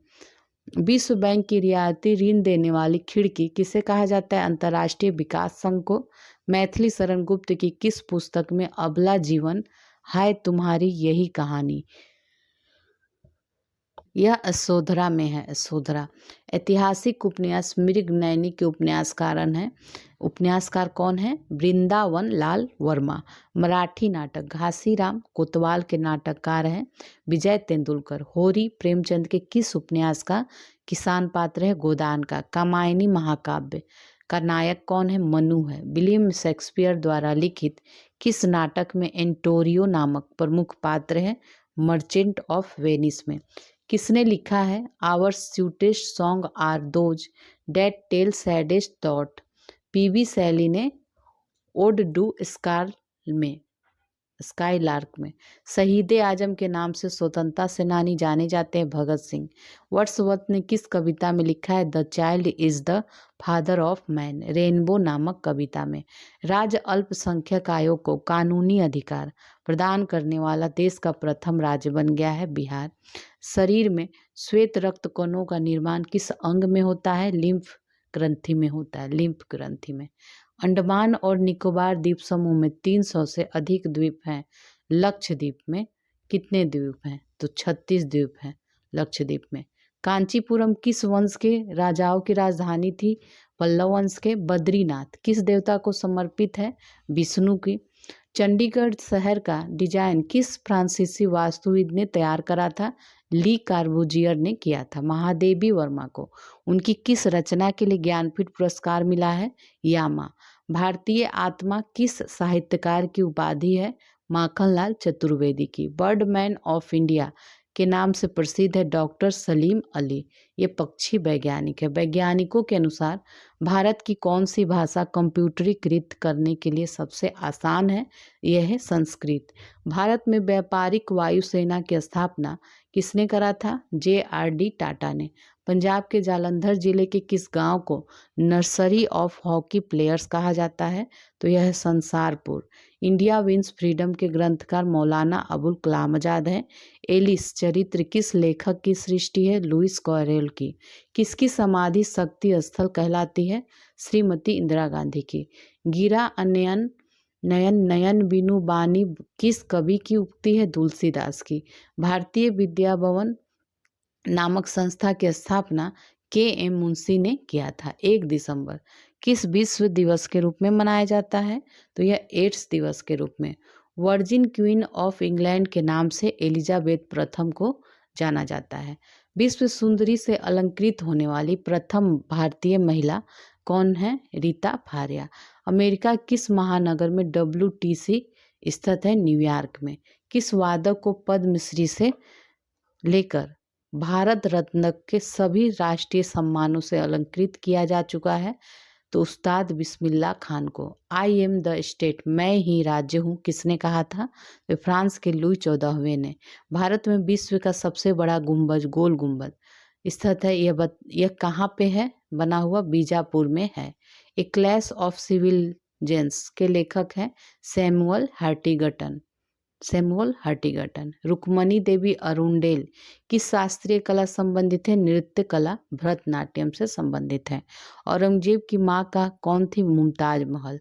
विश्व बैंक की रियायती ऋण देने वाली खिड़की किसे कहा जाता है? अंतर्राष्ट्रीय विकास संघ को। मैथिली शरण गुप्त की किस पुस्तक में अबला जीवन हाय तुम्हारी यही कहानी? यह यशोधरा में है। यशोधरा। ऐतिहासिक उपन्यास मृगनयनी के उपन्यासकार कौन है? वृंदावन लाल वर्मा। मराठी नाटक घासीराम कोतवाल के नाटककार हैं विजय तेंदुलकर। होरी प्रेमचंद के किस उपन्यास का किसान पात्र है? गोदान का। कामायनी महाकाव्य का नायक कौन है? मनु है। विलियम शेक्सपियर द्वारा लिखित किस नाटक में एंटोरियो नामक प्रमुख पात्र है? मर्चेंट ऑफ वेनिस में। किसने लिखा है our sweetest songs are those that tell saddest thought. PB Shelley ने ओड डू स्काईलार्क में। शहीद आजम के नाम से स्वतंत्रता सेनानी जाने जाते हैं भगत सिंह। वर्ड्सवर्थ ने किस कविता में लिखा है the child is the father of man, rainbow नामक कविता में। राज्य अल्पसंख्यक आयोग को कानूनी अधिकार प्रदान करने वाला देश का प्रथम राज्य बन गया है बिहार। शरीर में श्वेत रक्त कणों का निर्माण किस अंग में होता है, लिम्फ ग्रंथि में होता है, लिम्फ ग्रंथि में। अंडमान और निकोबार द्वीप समूह में 300 से अधिक द्वीप हैं। लक्षद्वीप में कितने द्वीप हैं, तो 36 द्वीप हैं लक्षद्वीप में। कांचीपुरम किस वंश के राजाओं की राजधानी थी, पल्लव वंश के। बद्रीनाथ किस देवता को समर्पित है, विष्णु की। चंडीगढ़ शहर का डिजाइन किस फ्रांसीसी वास्तुविद ने तैयार करा था, ली कार्बूजियर ने किया था। महादेवी वर्मा को उनकी किस रचना के लिए ज्ञानपीठ पुरस्कार मिला है, यामा। भारतीय आत्मा किस साहित्यकार की उपाधि है, माखनलाल चतुर्वेदी की। बर्डमैन ऑफ इंडिया के नाम से प्रसिद्ध है डॉक्टर सलीम अली, ये पक्षी वैज्ञानिक है। वैज्ञानिकों के अनुसार भारत की कौन सी भाषा कंप्यूटरीकृत करने के लिए सबसे आसान है, यह है संस्कृत। भारत में व्यापारिक वायुसेना की स्थापना किसने करा था, JRD टाटा ने। पंजाब के जालंधर जिले के किस गांव को नर्सरी ऑफ हॉकी प्लेयर्स कहा जाता है, तो यह है संसारपुर। इंडिया विंस फ्रीडम के ग्रंथकार मौलाना अबुल कलाम आजाद हैं। एलिस चरित्र किस लेखक की सृष्टि है, लुइस कैरोल की। किसकी समाधि शक्ति स्थल कहलाती है, श्रीमती इंदिरा गांधी की। गिरा अनयन नयन नयन बिनु बानी किस कवि की उक्ति है, तुलसीदास की। भारतीय विद्या भवन नामक संस्था की स्थापना KM मुंशी ने किया था। 1 दिसंबर किस विश्व दिवस के रूप में मनाया जाता है, तो यह एड्स दिवस के रूप में। वर्जिन क्वीन ऑफ इंग्लैंड के नाम से एलिजाबेथ प्रथम को जाना जाता है। विश्व सुंदरी से अलंकृत होने वाली प्रथम भारतीय महिला कौन है, रीता फारिया। अमेरिका किस महानगर में WTC स्थित है, न्यूयॉर्क में। किस वादक को पद्मश्री से लेकर भारत रत्न के सभी राष्ट्रीय सम्मानों से अलंकृत किया जा चुका है, तो उस्ताद बिस्मिल्लाह खान को। आई एम द स्टेट, मैं ही राज्य हूँ, किसने कहा था, तो फ्रांस के लुई 14वें ने। भारत में विश्व का सबसे बड़ा गुंबज, गोल गुंबद स्थित है, यह कहाँ पे है बना हुआ, बीजापुर में है। ए क्लैश ऑफ सिविलियंस के लेखक हैं सैमुअल हर्टिगटन। रुक्मणी देवी अरुंडेल किस शास्त्रीय कला संबंधित है, नृत्य कला, भरतनाट्यम से संबंधित है। औरंगजेब की माँ का कौन थी, मुमताज महल।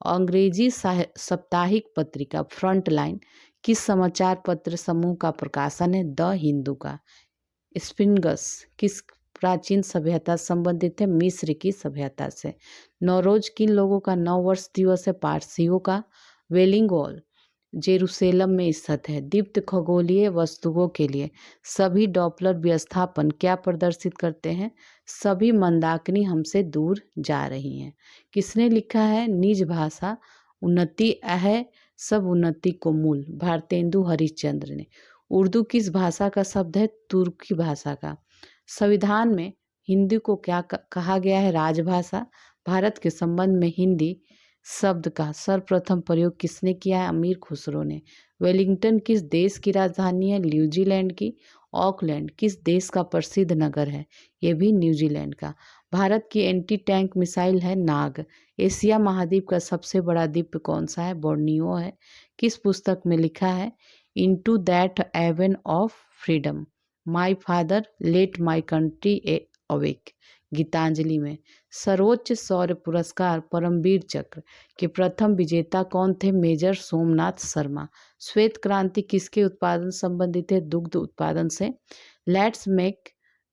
अंग्रेजी साप्ताहिक पत्रिका फ्रंटलाइन किस समाचार पत्र समूह का प्रकाशन है, द हिंदू का। स्पिनगस किस प्राचीन सभ्यता संबंधित है, मिस्र की सभ्यता से। नौरोज किन लोगों का नववर्ष दिवस है, पारसियों का। वेलिंग वॉल जेरूसलम में स्थित है। दीप्त खगोलीय वस्तुओं के लिए सभी डॉपलर विस्थापन क्या प्रदर्शित करते हैं, सभी मंदाकिनी हमसे दूर जा रही हैं। किसने लिखा है, निज भाषा उन्नति है सब उन्नति को मूल, भारतेंदु हरिश्चंद्र ने। उर्दू किस भाषा का शब्द है, तुर्की भाषा का। संविधान में हिंदी को क्या कहा गया है, राजभाषा। भारत के संबंध में हिंदी शब्द का सर्वप्रथम प्रयोग किसने किया है, अमीर खुसरो ने। वेलिंगटन किस देश की राजधानी है, न्यूजीलैंड की। ऑकलैंड किस देश का प्रसिद्ध नगर है, यह भी न्यूजीलैंड का। भारत की एंटी टैंक मिसाइल है नाग। एशिया महाद्वीप का सबसे बड़ा द्वीप कौन सा है, बोर्नियो है। किस पुस्तक में लिखा है, into that heaven of freedom my father let my country awake, Gitanjali में। सर्वोच्च शौर्य पुरस्कार परमवीर चक्र के प्रथम विजेता कौन थे, मेजर सोमनाथ शर्मा। श्वेत क्रांति किसके उत्पादन संबंधित है, दुग्ध उत्पादन से। लेट्स मेक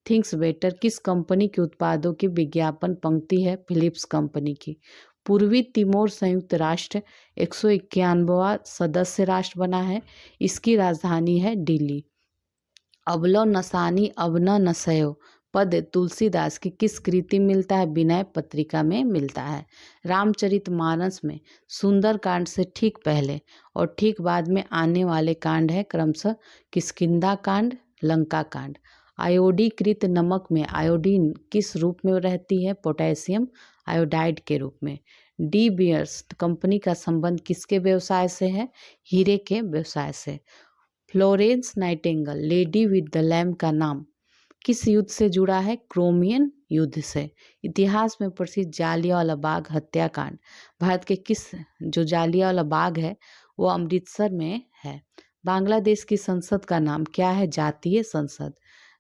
थिंग्स बेटर किस कंपनी के उत्पादों की विज्ञापन पंक्ति है, फिलिप्स कंपनी की। पूर्वी तिमोर संयुक्त राष्ट्र 191वां सदस्य राष्ट्र बना है, इसकी राजधानी है दिल्ली। अबलो नसानी अब न नसयो पद तुलसीदास की किस कृति मिलता है, विनय पत्रिका में मिलता है। रामचरितमानस में सुंदर कांड से ठीक पहले और ठीक बाद में आने वाले कांड है क्रमशः किष्किंधा कांड, लंका कांड। आयोडीकृत नमक में आयोडीन किस रूप में रहती है? पोटेशियम आयोडाइड के रूप में। डी बियर्स कंपनी का संबंध किसके व्यवसाय से है? हीरे के व्यवसाय से। Florence Nightingale lady with the lamp का नाम किस युद्ध से जुड़ा है? क्रोमियन युद्ध से। इतिहास में प्रसिद्ध जालियांवाला बाग हत्याकांड भारत के किस, जो जालियांवाला बाग है वो अमृतसर में है। बांग्लादेश की संसद का नाम क्या है? जातीय संसद।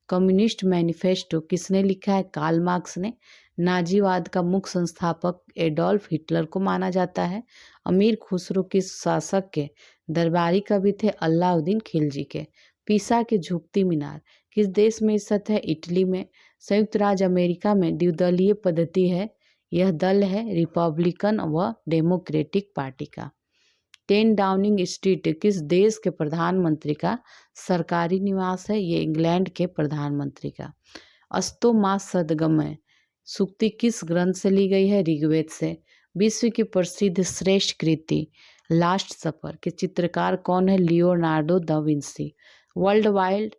कम्युनिस्ट मैनिफेस्टो किसने लिखा है? कार्ल मार्क्स ने। नाजीवाद का मुख्य संस्थापक एडोल्फ हिटलर को माना जाता है। अमीर खुसरो किस शासक के दरबारी कवि थे? अलाउद्दीन खिलजी के। पीसा की झुकती मीनार किस देश में स्थित है? इटली में। संयुक्त राज्य अमेरिका में द्विदलीय पद्धति है। यह दल है रिपब्लिकन व डेमोक्रेटिक पार्टी का। 10 डाउनिंग स्ट्रीट किस देश के प्रधानमंत्री का सरकारी निवास है? ये इंग्लैंड के प्रधानमंत्री का। अस्तो मा सदगमय सूक्ति किस ग्रंथ से ली गई है? ऋग्वेद से। विश्व की प्रसिद्ध श्रेष्ठ कृति लास्ट सफर के चित्रकार कौन है? Leonardo da Vinci. World wild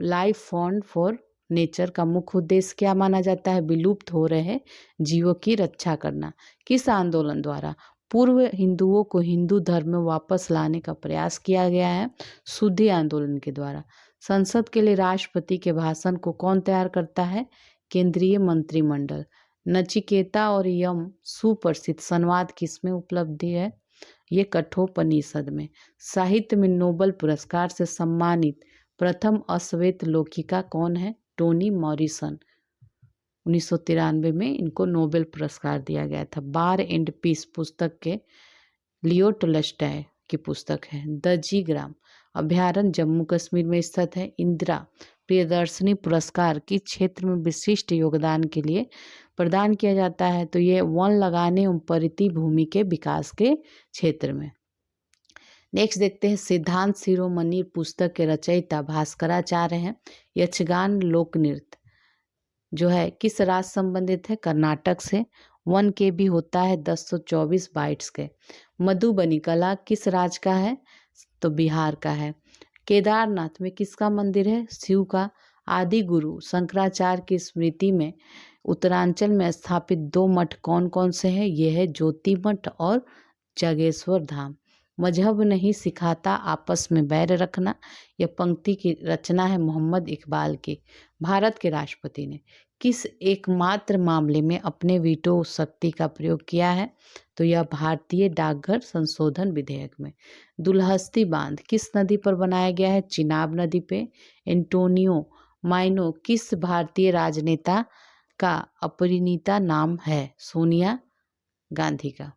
life fund for nature का मुख्य उद्देश्य क्या माना जाता है? विलुप्त हो रहे जीवों की रक्षा करना। किस आंदोलन द्वारा पूर्व हिंदुओं को हिंदू धर्म में वापस लाने का प्रयास किया गया है? शुद्धि आंदोलन के द्वारा। संसद के लिए राष्ट्रपति के भाषण को कौन तैयार करता है? केंद्रीय मंत्रिमंडल। नचिकेता और यम सुप्रसिद्ध संवाद किसमें उपलब्धि है? ये कठोपनिषद में। साहित्य में नोबेल पुरस्कार से सम्मानित प्रथम अश्वेत लेखिका कौन है? Tony Morrison. 1993 में इनको नोबेल पुरस्कार दिया गया था। बार एंड पीस पुस्तक के लियो टोल्स्टॉय की पुस्तक है। द जी ग्राम अभ्यारण्य जम्मू कश्मीर में स्थित है। इंदिरा प्रियदर्शनी पुरस्कार किस क्षेत्र में विशिष्ट योगदान के लिए प्रदान किया जाता है? तो ये वन लगाने एवं परिति भूमि के विकास के क्षेत्र में। नेक्स्ट देखते हैं सिद्धांत शिरोमणि पुस्तक के रचयिता भास्कराचार्य हैं। यक्षगान लोक नृत्य जो है किस राज्य संबंधित है? कर्नाटक से। 1 KB होता है 1024 बाइट्स के। मधुबनी कला किस राज्य का है? तो बिहार का है। केदारनाथ में किसका मंदिर है? शिव का। आदि गुरु शंकराचार्य की स्मृति में उत्तरांचल में स्थापित 2 मठ कौन कौन से हैं? ये है ज्योति मठ और जागेश्वर धाम। मजहब नहीं सिखाता आपस में बैर रखना, यह पंक्ति की रचना है मोहम्मद इकबाल की। भारत के राष्ट्रपति ने किस एकमात्र मामले में अपने वीटो शक्ति का प्रयोग किया है? तो यह भारतीय डाकघर संशोधन विधेयक में। दुलहस्ती बांध किस नदी पर बनाया गया है? चिनाब नदी पे। एंटोनियो माइनो किस भारतीय राजनेता का अपरिणीता नाम है? सोनिया गांधी का।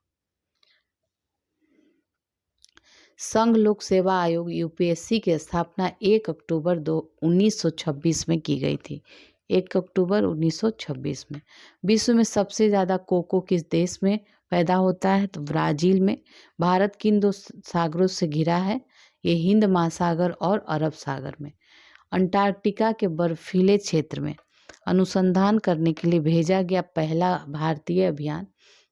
संघ लोक सेवा आयोग यूपीएससी की स्थापना 1 अक्टूबर 1926 में की गई थी। 1 अक्टूबर 1926 में। विश्व में सबसे ज़्यादा कोको किस देश में पैदा होता है? तो ब्राज़ील में। भारत किन 2 सागरों से घिरा है? ये हिंद महासागर और अरब सागर में। अंटार्कटिका के बर्फीले क्षेत्र में अनुसंधान करने के लिए भेजा गया पहला भारतीय अभियान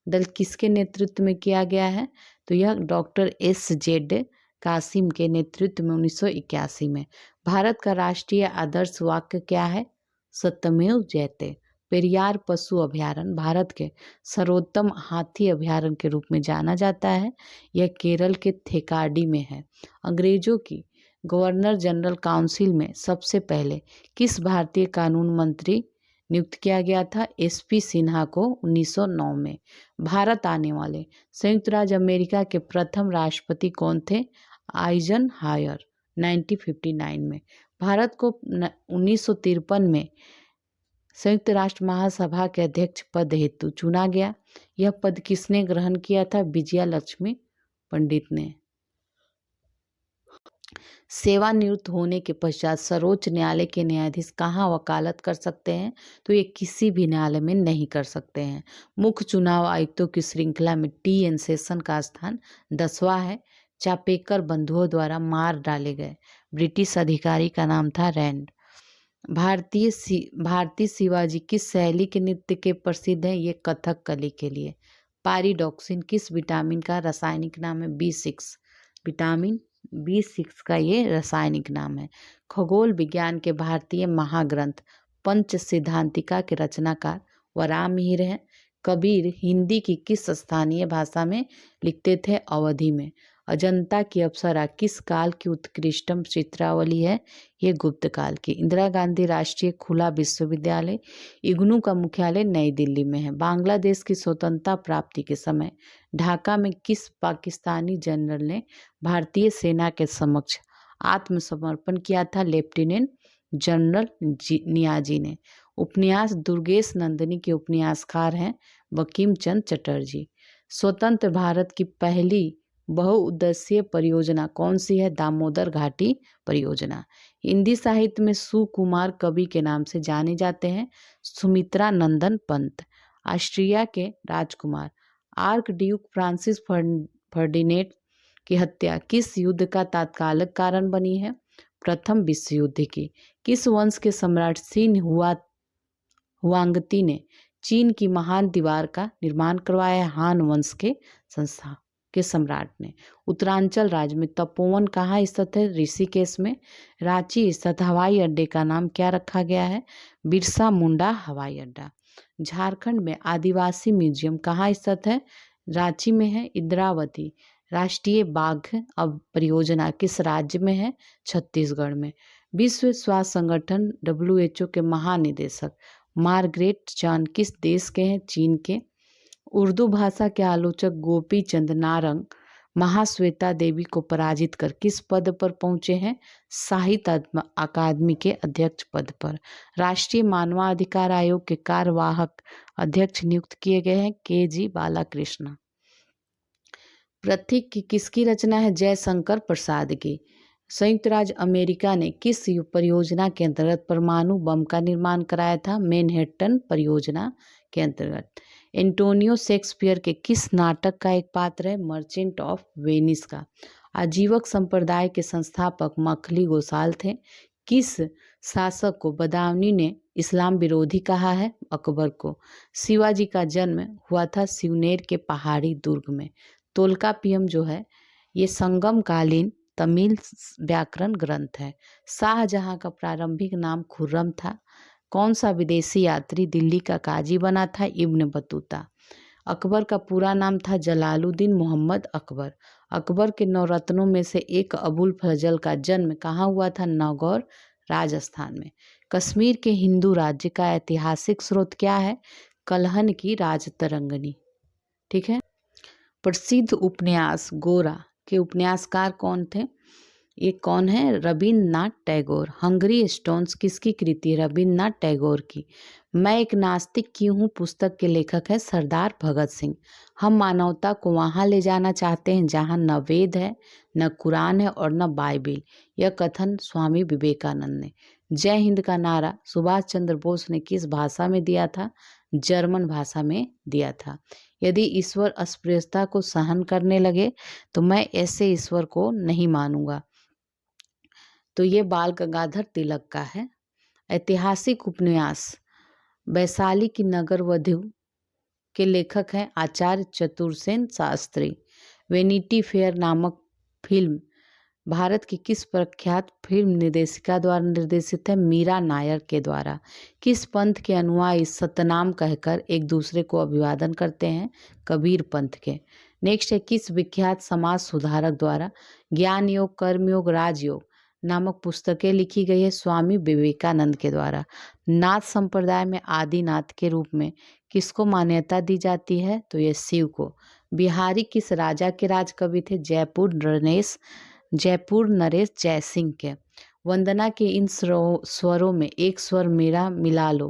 दल किसके नेतृत्व में किया गया है? तो यह डॉक्टर SZ कासिम के नेतृत्व में 1981 में। भारत का राष्ट्रीय आदर्श वाक्य क्या है? सत्यमेव जयते। पेरियार पशु अभयारण्य भारत के सर्वोत्तम हाथी अभयारण्य के रूप में जाना जाता है। यह केरल के थेकाडी में है। अंग्रेजों की गवर्नर जनरल काउंसिल में सबसे पहले किस भारतीय कानून मंत्री नियुक्त किया गया था? SP सिन्हा को 1909 में। भारत आने वाले संयुक्त राज्य अमेरिका के प्रथम राष्ट्रपति कौन थे? आइजनहायर 1959 में। भारत को 1953 में संयुक्त राष्ट्र महासभा के अध्यक्ष पद हेतु चुना गया। यह पद किसने ग्रहण किया था? विजया लक्ष्मी पंडित ने। सेवानिवृत्त होने के पश्चात सर्वोच्च न्यायालय के न्यायाधीश कहाँ वकालत कर सकते हैं? तो ये किसी भी न्यायालय में नहीं कर सकते हैं। मुख्य चुनाव आयुक्तों की श्रृंखला में TN सेशन का स्थान 10वां है। चापेकर बंधुओं द्वारा मार डाले गए ब्रिटिश अधिकारी का नाम था रैंड। भारतीय शिवाजी किस शैली के नृत्य के प्रसिद्ध हैं? ये कथक कली के लिए। पारिडॉक्सिन किस विटामिन का रासायनिक नाम है? B6 विटामिन B6 का ये रासायनिक नाम है। खगोल विज्ञान के भारतीय महाग्रंथ पंच सिद्धांतिका के रचनाकार वराहमिहिर हैं। कबीर हिंदी की किस स्थानीय भाषा में लिखते थे? अवधी में। अजंता की अप्सरा किस काल की उत्कृष्टम चित्रावली है? ये गुप्त काल की। इंदिरा गांधी राष्ट्रीय खुला विश्वविद्यालय इग्नू का मुख्यालय नई दिल्ली में है। बांग्लादेश की स्वतंत्रता प्राप्ति के समय ढाका में किस पाकिस्तानी जनरल ने भारतीय सेना के समक्ष आत्मसमर्पण किया था? लेफ्टिनेंट जनरल नियाजी ने। उपन्यास दुर्गेश नंदिनी के उपन्यासकार हैं बंकिम चंद्र चटर्जी। स्वतंत्र भारत की पहली बहुउद्देशीय परियोजना कौन सी है? दामोदर घाटी परियोजना। हिंदी साहित्य में सुकुमार कवि के नाम से जाने जाते हैं सुमित्रा नंदन पंत। ऑस्ट्रिया के राजकुमार आर्क ड्यूक फ्रांसिस फर्डिनेंड की हत्या किस युद्ध का तात्कालिक कारण बनी है? प्रथम विश्व युद्ध की। किस वंश के सम्राट सिन हुआंगती ने चीन की महान दीवार का निर्माण करवाया? हान वंश के सम्राट ने। उत्तरांचल राज्य में तपोवन कहाँ स्थित है? ऋषिकेश में। रांची स्थित हवाई अड्डे का नाम क्या रखा गया है? बिरसा मुंडा हवाई अड्डा। झारखंड में आदिवासी म्यूजियम कहाँ स्थित है? रांची में है। इंद्रावती राष्ट्रीय बाघ परियोजना किस राज्य में है? छत्तीसगढ़ में। विश्व स्वास्थ्य संगठन WHO के महानिदेशक मार्गरेट चैन किस देश के हैं? चीन के। उर्दू भाषा के आलोचक गोपी चंद नारंग महाश्वेता देवी को पराजित कर किस पद पर पहुंचे हैं? साहित्य अकादमी के अध्यक्ष पद पर। राष्ट्रीय मानवाधिकार आयोग के कार्यवाहक अध्यक्ष नियुक्त किए गए हैं KG बालाकृष्ण। प्रतीक की किसकी रचना है? जयशंकर प्रसाद की। संयुक्त राज्य अमेरिका ने किस परियोजना के अंतर्गत परमाणु बम का निर्माण कराया था? मैनहट्टन परियोजना के अंतर्गत। एंटोनियो शेक्सपियर के किस नाटक का एक पात्र है? मर्चेंट ऑफ वेनिस का। आजीवक संप्रदाय के संस्थापक मखली गोसाल थे। किस शासक को बदायूं ने इस्लाम विरोधी कहा है? अकबर को। शिवाजी का जन्म हुआ था सिवनेर के पहाड़ी दुर्ग में। तोल्कापियम जो है ये संगमकालीन तमिल व्याकरण ग्रंथ है। शाहजहां का प्रारंभिक नाम खुर्रम था। कौन सा विदेशी यात्री दिल्ली का काजी बना था? Ibn Battuta. अकबर का पूरा नाम था जलालुद्दीन मोहम्मद अकबर। अकबर के नवरत्नों में से एक अबुल फजल का जन्म कहाँ हुआ था? नागौर राजस्थान में। कश्मीर के हिंदू राज्य का ऐतिहासिक स्रोत क्या है? कलहन की राजतरंगिणी। ठीक है। प्रसिद्ध उपन्यास गोरा के उपन्यासकार कौन थे? ये कौन है? रविन्द्रनाथ टैगोर। हंगरी स्टोन्स किसकी कृति? रविन्द्रनाथ टैगोर की। मैं एक नास्तिक क्यों हूँ पुस्तक के लेखक है सरदार भगत सिंह। हम मानवता को वहाँ ले जाना चाहते हैं जहाँ न वेद है, न कुरान है और न बाइबिल। यह कथन स्वामी विवेकानंद ने। जय हिंद का नारा सुभाष चंद्र बोस ने किस भाषा में दिया था? जर्मन भाषा में दिया था। यदि ईश्वर अस्पृश्यता को सहन करने लगे तो मैं ऐसे ईश्वर को नहीं मानूंगा। तो ये बाल गंगाधर तिलक का है। ऐतिहासिक उपन्यास वैशाली की नगरवधु के लेखक हैं आचार्य चतुर्सेन शास्त्री। वेनिटी फेयर नामक फिल्म भारत की किस प्रख्यात फिल्म निर्देशिका द्वारा निर्देशित है? मीरा नायर के द्वारा। किस पंथ के अनुयायी सतनाम कहकर एक दूसरे को अभिवादन करते हैं? कबीर पंथ के। नेक्स्ट है किस विख्यात समाज सुधारक द्वारा ज्ञान योग, कर्मयोग, राजयोग नामक पुस्तकें लिखी गई है? स्वामी विवेकानंद के द्वारा। नाथ संप्रदाय में आदिनाथ के रूप में किसको मान्यता दी जाती है? तो ये शिव को। बिहारी किस राजा के राज कवि थे? जयपुर नरेश जयसिंह के। वंदना के इन स्वरों में एक स्वर मेरा मिला लो,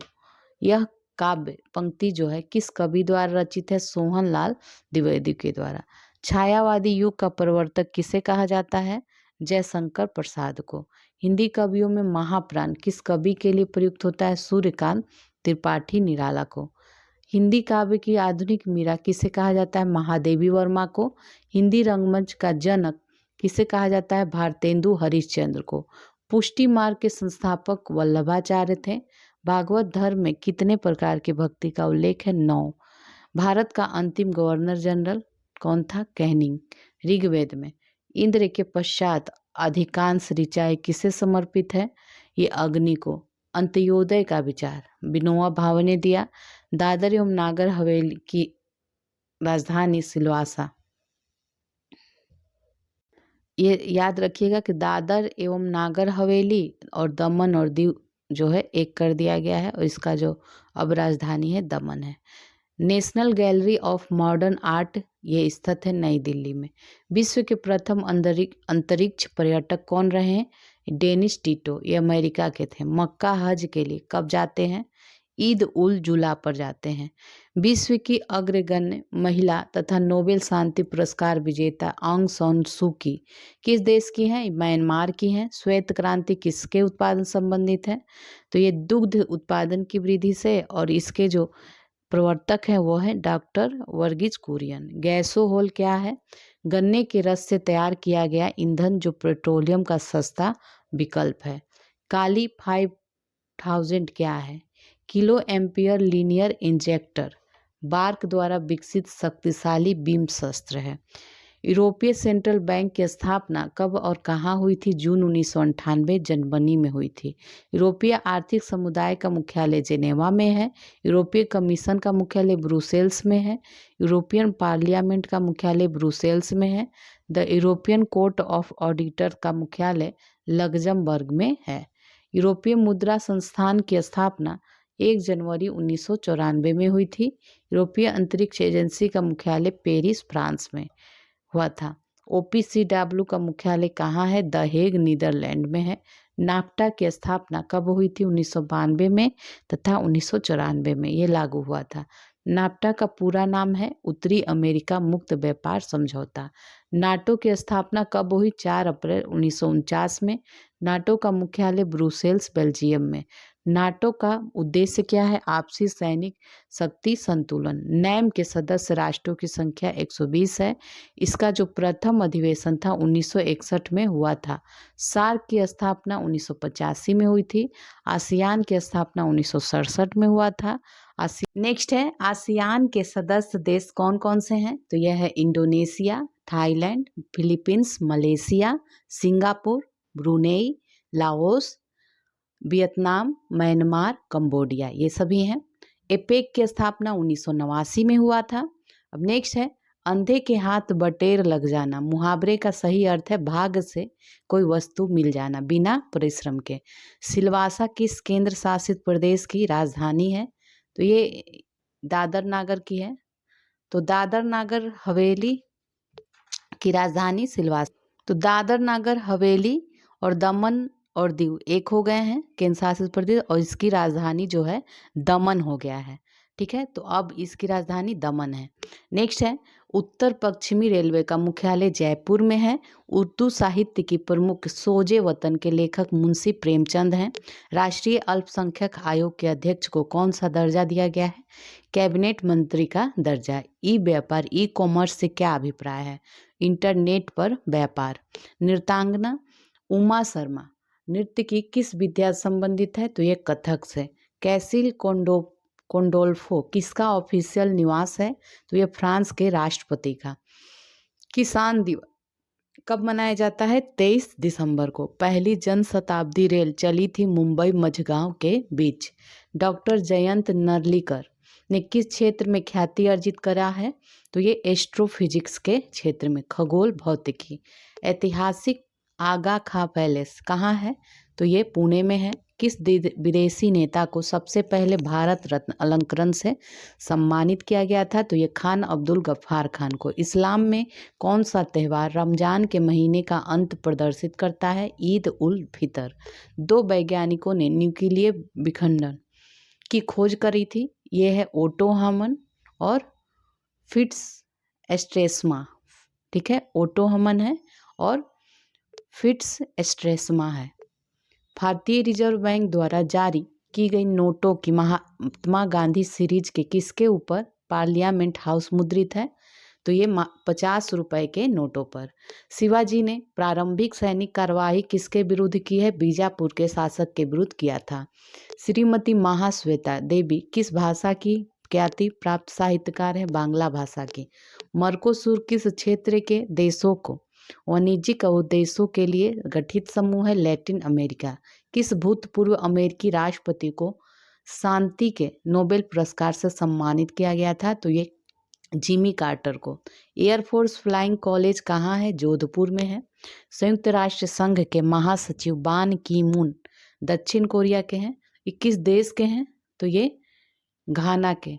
यह काव्य पंक्ति जो है किस कवि द्वारा रचित है? सोहनलाल द्विवेदी के द्वारा। छायावादी युग का प्रवर्तक किसे कहा जाता है? जयशंकर प्रसाद को। हिंदी कवियों में महाप्राण किस कवि के लिए प्रयुक्त होता है? सूर्यकांत त्रिपाठी निराला को। हिंदी काव्य की आधुनिक मीरा किसे कहा जाता है? महादेवी वर्मा को। हिंदी रंगमंच का जनक किसे कहा जाता है? भारतेंदु हरिश्चंद्र को। पुष्टि मार्ग के संस्थापक वल्लभाचार्य थे। भागवत धर्म में कितने प्रकार की भक्ति का उल्लेख है? 9। भारत का अंतिम गवर्नर जनरल कौन था? कैनिंग। ऋग्वेद में इंद्र के पश्चात अधिकांश ऋचाएँ किसे समर्पित है? ये अग्नि को। अंत्योदय का विचार विनोबा भावे ने दिया। दादर एवं नागर हवेली की राजधानी सिलवासा। ये याद रखिएगा कि दादर एवं नागर हवेली और दमन और दीव जो है एक कर दिया गया है और इसका जो अब राजधानी है दमन है। National gallery of modern art ये स्थित है नई दिल्ली में। विश्व के प्रथम अंतरिक्ष पर्यटक कौन रहे हैं? डेनिस टिटो, ये अमेरिका के थे। मक्का हज के लिए कब जाते हैं? ईद उल जुला पर जाते हैं। विश्व की अग्रगण्य महिला तथा नोबेल शांति पुरस्कार विजेता आंग सान सू की किस देश की हैं? म्यांमार की हैं। श्वेत क्रांति किसके उत्पादन संबंधित है? तो ये दुग्ध उत्पादन की वृद्धि से, और इसके जो प्रवर्तक हैं वो है डॉक्टर वर्गीज कुरियन। गैसोहोल क्या है? गन्ने के रस से तैयार किया गया ईंधन जो पेट्रोलियम का सस्ता विकल्प है। काली 5000 क्या है? Kilo ampere linear injector BARC द्वारा विकसित शक्तिशाली बीम शस्त्र है। यूरोपीय सेंट्रल बैंक की स्थापना कब और कहाँ हुई थी? जून 1998 जर्मनी में हुई थी। यूरोपीय आर्थिक समुदाय का मुख्यालय जेनेवा में है। यूरोपीय कमीशन का मुख्यालय ब्रुसेल्स में है। यूरोपियन पार्लियामेंट का मुख्यालय ब्रुसेल्स में है। The European court of auditor का मुख्यालय लग्जमबर्ग में है। यूरोपीय मुद्रा संस्थान की स्थापना 1 जनवरी 1994 में हुई थी। यूरोपीय अंतरिक्ष एजेंसी का मुख्यालय पेरिस, फ्रांस में हुआ था। OPCW का मुख्यालय कहाँ है? द हेग, नीदरलैंड में है। नाफ्टा की स्थापना कब हुई थी? 1992 में तथा 1994 में ये लागू हुआ था। नाफ्टा का पूरा नाम है उत्तरी अमेरिका मुक्त व्यापार समझौता। नाटो की स्थापना कब हुई? 4 अप्रैल 1949 में। नाटो का मुख्यालय ब्रुसेल्स, बेल्जियम में। नाटो का उद्देश्य क्या है? आपसी सैनिक शक्ति संतुलन। नैम के सदस्य राष्ट्रों की संख्या 120 है। इसका जो प्रथम अधिवेशन था 1961 में हुआ था। सार्क की स्थापना 1985 में हुई थी। आसियान की स्थापना 1967 में हुआ था। नेक्स्ट है आसियान के सदस्य देश कौन कौन से हैं? तो यह है Indonesia, Thailand, Philippines, Malaysia, Singapore, Brunei, Laos, Vietnam, Myanmar, Cambodia, ये सभी हैं। एपेक की स्थापना 1989 में हुआ था। अब नेक्स्ट है अंधे के हाथ बटेर लग जाना। मुहावरे का सही अर्थ है भाग्य से कोई वस्तु मिल जाना बिना परिश्रम के। सिलवासा किस केंद्र शासित प्रदेश की राजधानी है? तो ये दादर नागर की है। तो दादर नागर हवेली की राजधानी सिलवासा। तो दादर नागर हवेली और दमन और दीव एक हो गए हैं केंद्र शासित प्रदेश, और इसकी राजधानी जो है दमन हो गया है। ठीक है, तो अब इसकी राजधानी दमन है। नेक्स्ट है उत्तर पश्चिमी रेलवे का मुख्यालय जयपुर में है। उर्दू साहित्य की प्रमुख सोजे वतन के लेखक मुंशी प्रेमचंद हैं। राष्ट्रीय अल्पसंख्यक आयोग के अध्यक्ष को कौन सा दर्जा दिया गया है? कैबिनेट मंत्री का दर्जा। ई व्यापार, ई कॉमर्स से क्या अभिप्राय है? इंटरनेट पर व्यापार। नृत्यांगना उमा शर्मा नृत्य की किस विद्या से संबंधित है? तो ये कथक से। कैसिल कोंडोल्फो किसका ऑफिशियल निवास है? तो ये फ्रांस के राष्ट्रपति का। किसान दिवस कब मनाया जाता है? 23 दिसंबर को। पहली जन शताब्दी रेल चली थी मुंबई मझगांव के बीच। डॉक्टर जयंत नर्लिकर ने किस क्षेत्र में ख्याति अर्जित करा है? तो ये एस्ट्रोफिजिक्स के क्षेत्र में, खगोल भौतिकी। ऐतिहासिक आगा खां पैलेस कहाँ है? तो ये पुणे में है। किस विदेशी नेता को सबसे पहले भारत रत्न अलंकरण से सम्मानित किया गया था? तो ये खान अब्दुल गफ्फार खान को। इस्लाम में कौन सा त्यौहार रमजान के महीने का अंत प्रदर्शित करता है? ईद उल फितर। 2 वैज्ञानिकों ने न्यूक्लियर विखंडन की खोज करी थी। ये है ओटो हमन और फिट्स एस्ट्रेस्मा। ठीक है, ओटो हमन है और फिट्स एस्ट्रेस्मा है। भारतीय रिजर्व बैंक द्वारा जारी की गई नोटों की महात्मा गांधी सीरीज के किसके ऊपर पार्लियामेंट हाउस मुद्रित है? तो ये 50 रुपए के नोटों पर। शिवाजी ने प्रारंभिक सैनिक कार्यवाही किसके विरुद्ध की है? बीजापुर के शासक के विरुद्ध किया था। श्रीमती महाश्वेता देवी किस भाषा की ख्याति प्राप्त साहित्यकार है? बांग्ला भाषा की। मर्कोसुर किस क्षेत्र के देशों को वाणिज्यिक उद्देश्यों के लिए गठित समूह है लैटिन अमेरिका। किस भूतपूर्व अमेरिकी राष्ट्रपति को शांति के नोबेल पुरस्कार से सम्मानित किया गया था? तो ये जिमी कार्टर को। एयरफोर्स फ्लाइंग कॉलेज कहाँ है? जोधपुर में है। संयुक्त राष्ट्र संघ के महासचिव बान की मून दक्षिण कोरिया के हैं। 21 देश के हैं, तो ये घाना के।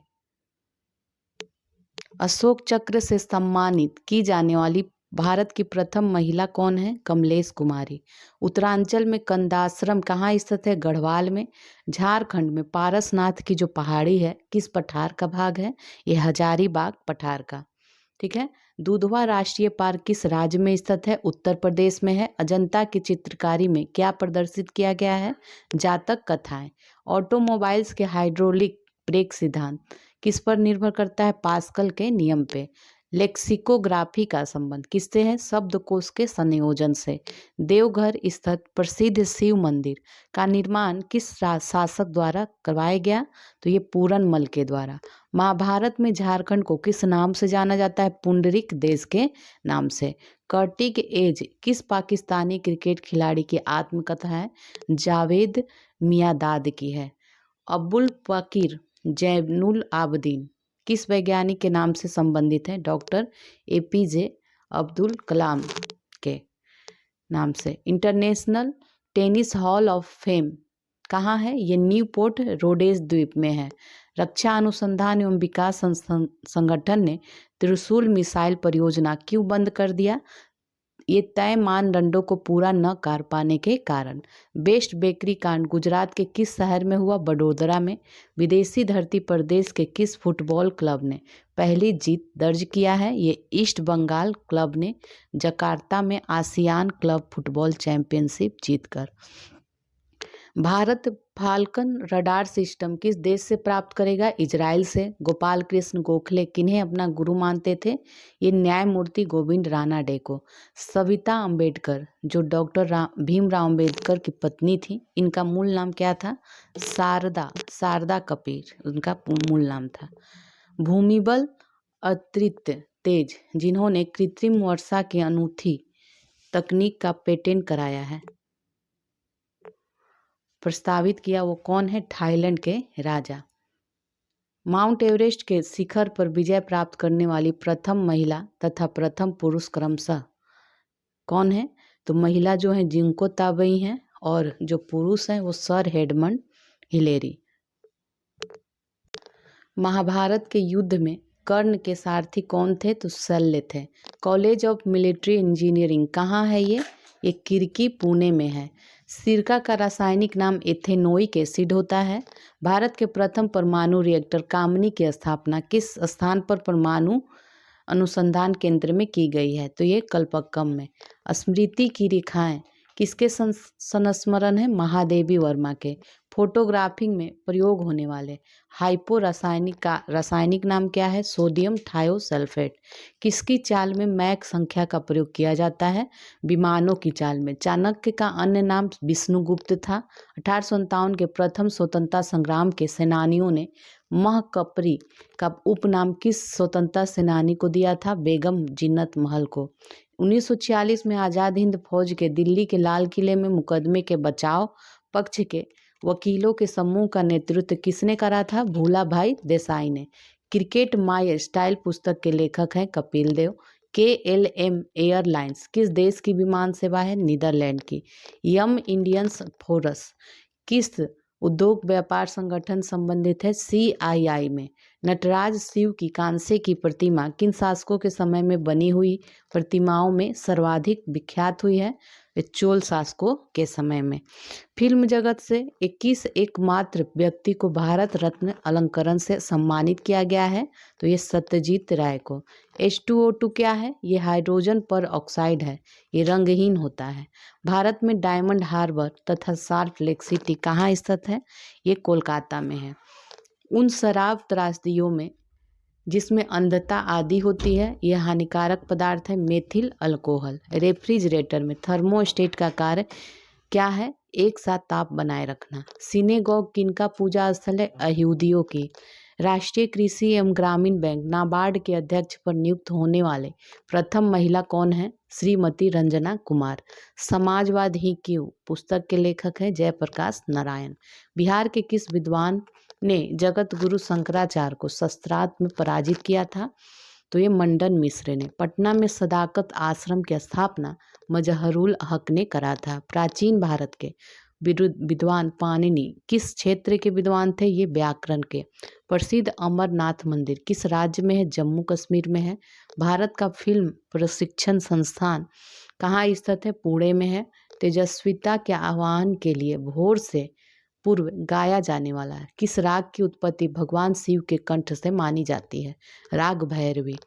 अशोक चक्र से सम्मानित की जाने वाली भारत की प्रथम महिला कौन है? कमलेश कुमारी। उत्तरांचल में कंदाश्रम कहाँ स्थित है? गढ़वाल में। झारखंड में पारसनाथ की जो पहाड़ी है किस पठार का भाग है? ये हजारीबाग पठार का। ठीक है। दुधवा राष्ट्रीय पार्क किस राज्य में स्थित है? उत्तर प्रदेश में है। अजंता की चित्रकारी में क्या प्रदर्शित किया गया है? जातक कथाएं। ऑटोमोबाइल्स के हाइड्रोलिक ब्रेक सिद्धांत किस पर निर्भर करता है? पास्कल के नियम पे। लेक्सिकोग्राफी का संबंध किससे है? शब्दकोश के संयोजन से। देवघर स्थित प्रसिद्ध शिव मंदिर का निर्माण किस शासक द्वारा करवाया गया? तो ये पूरनमल के द्वारा। महाभारत में झारखंड को किस नाम से जाना जाता है? पुंडरिक देश के नाम से। कर्टिक एज किस पाकिस्तानी क्रिकेट खिलाड़ी की आत्मकथा है? जावेद मियांदाद की है। अबुल फकीर जैनुल आबदीन किस वैज्ञानिक के नाम से संबंधित है? डॉक्टर एपीजे अब्दुल कलाम के नाम से। International tennis hall of fame कहाँ है? ये न्यूपोर्ट रोडेस द्वीप में है। रक्षा अनुसंधान एवं विकास संगठन ने त्रिशूल मिसाइल परियोजना क्यों बंद कर दिया? ये तय मानदंडों को पूरा न कर पाने के कारण। बेस्ट बेकरी कांड गुजरात के किस शहर में हुआ? बड़ोदरा में। विदेशी धरती प्रदेश के किस फुटबॉल क्लब ने पहली जीत दर्ज किया है? ये ईस्ट बंगाल क्लब ने जकार्ता में आसियान क्लब फुटबॉल चैंपियनशिप जीतकर। भारत फाल्कन रडार सिस्टम किस देश से प्राप्त करेगा? इजराइल से। गोपाल कृष्ण गोखले किन्हें अपना गुरु मानते थे? ये न्यायमूर्ति गोविंद रानाडे को। सविता अंबेडकर जो डॉक्टर भीमराव अंबेडकर की पत्नी थी, इनका मूल नाम क्या था? शारदा कबीर उनका मूल नाम था। भूमिबल अतृप्त तेज जिन्होंने कृत्रिम वर्षा की अनूठी तकनीक का पेटेंट कराया है, प्रस्तावित किया, वो कौन है? थाईलैंड के राजा। माउंट एवरेस्ट के शिखर पर विजय प्राप्त करने वाली प्रथम महिला तथा प्रथम पुरुष क्रमशः कौन है? तो महिला जो है जिंको ताबई हैं और जो पुरुष हैं वो सर एडमंड हिलेरी। महाभारत के युद्ध में कर्ण के सारथी कौन थे? तो शल्य थे। कॉलेज ऑफ मिलिट्री इंजीनियरिंग कहाँ है? ये किर्की पुणे में है। सिरका का रासायनिक नाम एथेनोइक एसिड होता है। भारत के प्रथम परमाणु रिएक्टर कामनी की स्थापना किस स्थान पर परमाणु अनुसंधान केंद्र में की गई है? तो ये कल्पक्कम में। स्मृति की रेखाएं किसके संस्मरण है? महादेवी वर्मा के। फोटोग्राफी में प्रयोग होने वाले हाइपो रासायनिक का रासायनिक नाम क्या है? Sodium thiosulphate. किसकी चाल में मैक संख्या का प्रयोग किया जाता है? विमानों की चाल में। चाणक्य का अन्य नाम विष्णुगुप्त था। 1857 के प्रथम स्वतंत्रता संग्राम के सेनानियों ने महकपरी का उपनाम किस स्वतंत्रता सेनानी को दिया था? बेगम जीनत महल को। 1946 में आज़ाद हिंद फौज के दिल्ली के लाल किले में मुकदमे के बचाव पक्ष के वकीलों के समूह का नेतृत्व किसने करा था? भूला भाई देसाई ने। क्रिकेट माय स्टाइल पुस्तक के लेखक हैं कपिल देव। KLM एयरलाइंस किस देश की विमान सेवा है? नीदरलैंड की। यम इंडियंस फोरस किस उद्योग व्यापार संगठन संबंधित है? CII में। नटराज शिव की कांसे की प्रतिमा किन शासकों के समय में बनी हुई प्रतिमाओं में सर्वाधिक विख्यात हुई है? चोल शासकों के समय में। फिल्म जगत से 21 एकमात्र व्यक्ति को भारत रत्न अलंकरण से सम्मानित किया गया है, तो ये सत्यजीत राय को। H2O2 क्या है? ये हाइड्रोजन पर ऑक्साइड है, ये रंगहीन होता है। भारत में डायमंड हार्बर तथा साल्ट लेक सिटी कहाँ स्थित है? ये कोलकाता में है। उन शराब त्रासदियों में जिसमें अंधता आदि होती है, यह हानिकारक पदार्थ है मेथिल अल्कोहल। रेफ्रिजरेटर में थर्मोस्टेट का कार्य क्या है? एक साथ ताप बनाए रखना। सिनेगॉग किनका पूजा स्थल है? यहूदियों की। राष्ट्रीय कृषि एवं ग्रामीण बैंक नाबार्ड के अध्यक्ष पर नियुक्त होने वाले प्रथम महिला कौन है? श्रीमती रंजना कुमार। समाजवाद ही क्यों पुस्तक के लेखक हैं जयप्रकाश नारायण। बिहार के किस विद्वान ने जगत गुरु शंकराचार्य को शस्त्रास्त्र में पराजित किया था? तो ये मंडन मिश्र ने। पटना में सदाकत आश्रम की स्थापना मजहरुल हक ने करा था। प्राचीन भारत के विद्वान पाणिनि किस क्षेत्र के विद्वान थे? ये व्याकरण के। प्रसिद्ध अमरनाथ मंदिर किस राज्य में है? जम्मू कश्मीर में है। भारत का फिल्म प्रशिक्षण संस्थान कहाँ स्थित है? पुणे में है। तेजस्विता के आह्वान के लिए भोर से पूर्व गाया जाने वाला है किस राग की उत्पत्ति भगवान शिव के कंठ से मानी जाती है? राग भैरवी।